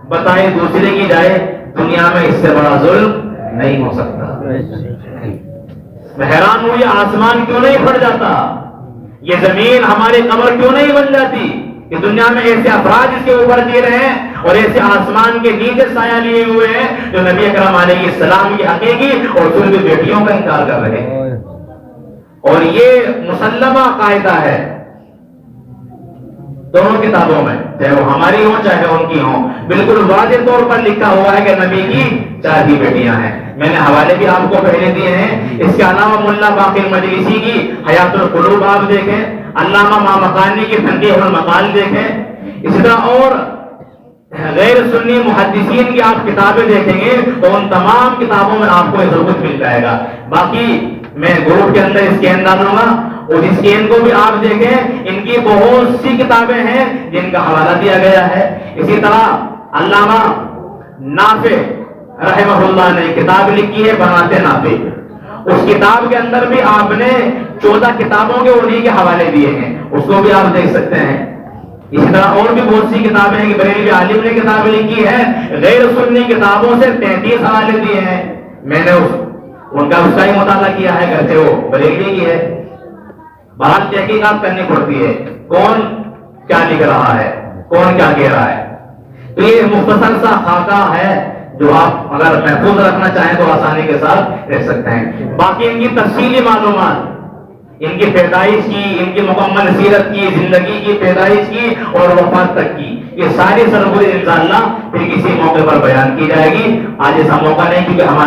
بتائے دوسرے کی جائے، دنیا میں اس سے بڑا ظلم نہیں ہو سکتا۔ میں حیران ہوں یہ آسمان کیوں نہیں پھٹ جاتا، یہ زمین ہماری قبر کیوں نہیں بن جاتی کہ دنیا میں ایسے افراد اس کے اوپر جی رہے ہیں اور ایسے آسمان کے نیچے سایہ لیے ہوئے ہیں جو نبی اکرم علیہ السلام کی حقیقی اور سلبی بیٹیوں کا انکار کر رہے ہیں۔ اور یہ مسلمہ قاعدہ ہے دونوں کتابوں میں، چاہے وہ ہماری ہوں چاہے ان کی ہوں، بالکل واضح طور پر لکھا ہوا ہے کہ نبی کی 4 ہی بیٹیاں ہیں۔ میں نے حوالے بھی آپ کو پہلے دیے ہیں، اس کے علاوہ ملا باقر مجلسی کی حیات القلوب آپ دیکھیں، علامہ مامقانی کی تنقیح المقال دیکھیں، اسی طرح اور غیر سنی محدثین کی آپ کتابیں دیکھیں گے تو ان تمام کتابوں میں آپ کو یہ سب کچھ مل جائے گا۔ باقی میں گروپ کے اندر اسکین ڈالوں گا، اس اسکین کو بھی آپ دیکھیں، ان کی بہت سی کتابیں ہیں جن کا حوالہ دیا گیا ہے۔ اسی طرح علامہ نافع رحمہ اللہ نے کتاب لکھی ہے بناتے نافع، اس کتاب کے اندر بھی آپ نے 14 کتابوں کے انہی کے حوالے دیے ہیں، اس کو بھی آپ دیکھ سکتے ہیں۔ اسی طرح اور بھی بہت سی کتابیں ہیں کہ بریلوی عالم نے کتاب لکھی ہے، غیر سنی کتابوں سے 33 حوالے دیے ہیں، میں نے ان کا اس کا ہی مطالعہ کیا ہے، گرچہ وہ بریلوی کی ہے۔ بہت تحقیقات کرنی پڑتی ہے کون کیا لکھ رہا ہے، کون کیا کہہ رہا ہے۔ تو یہ مختصر سا خاکہ ہے جو آپ اگر محفوظ رکھنا چاہیں تو آسانی کے ساتھ رکھ سکتے ہیں۔ باقی ان کی تفصیلی معلومات، ان کی پیدائش کی، ان کی مکمل سیرت کی، زندگی کی، پیدائش کی اور وفات تک کی، یہ ساری سرگزشت انشاءاللہ پھر کسی موقع پر بیان کی جائے گی۔ آج ایسا موقع نہیں کیونکہ ہمارے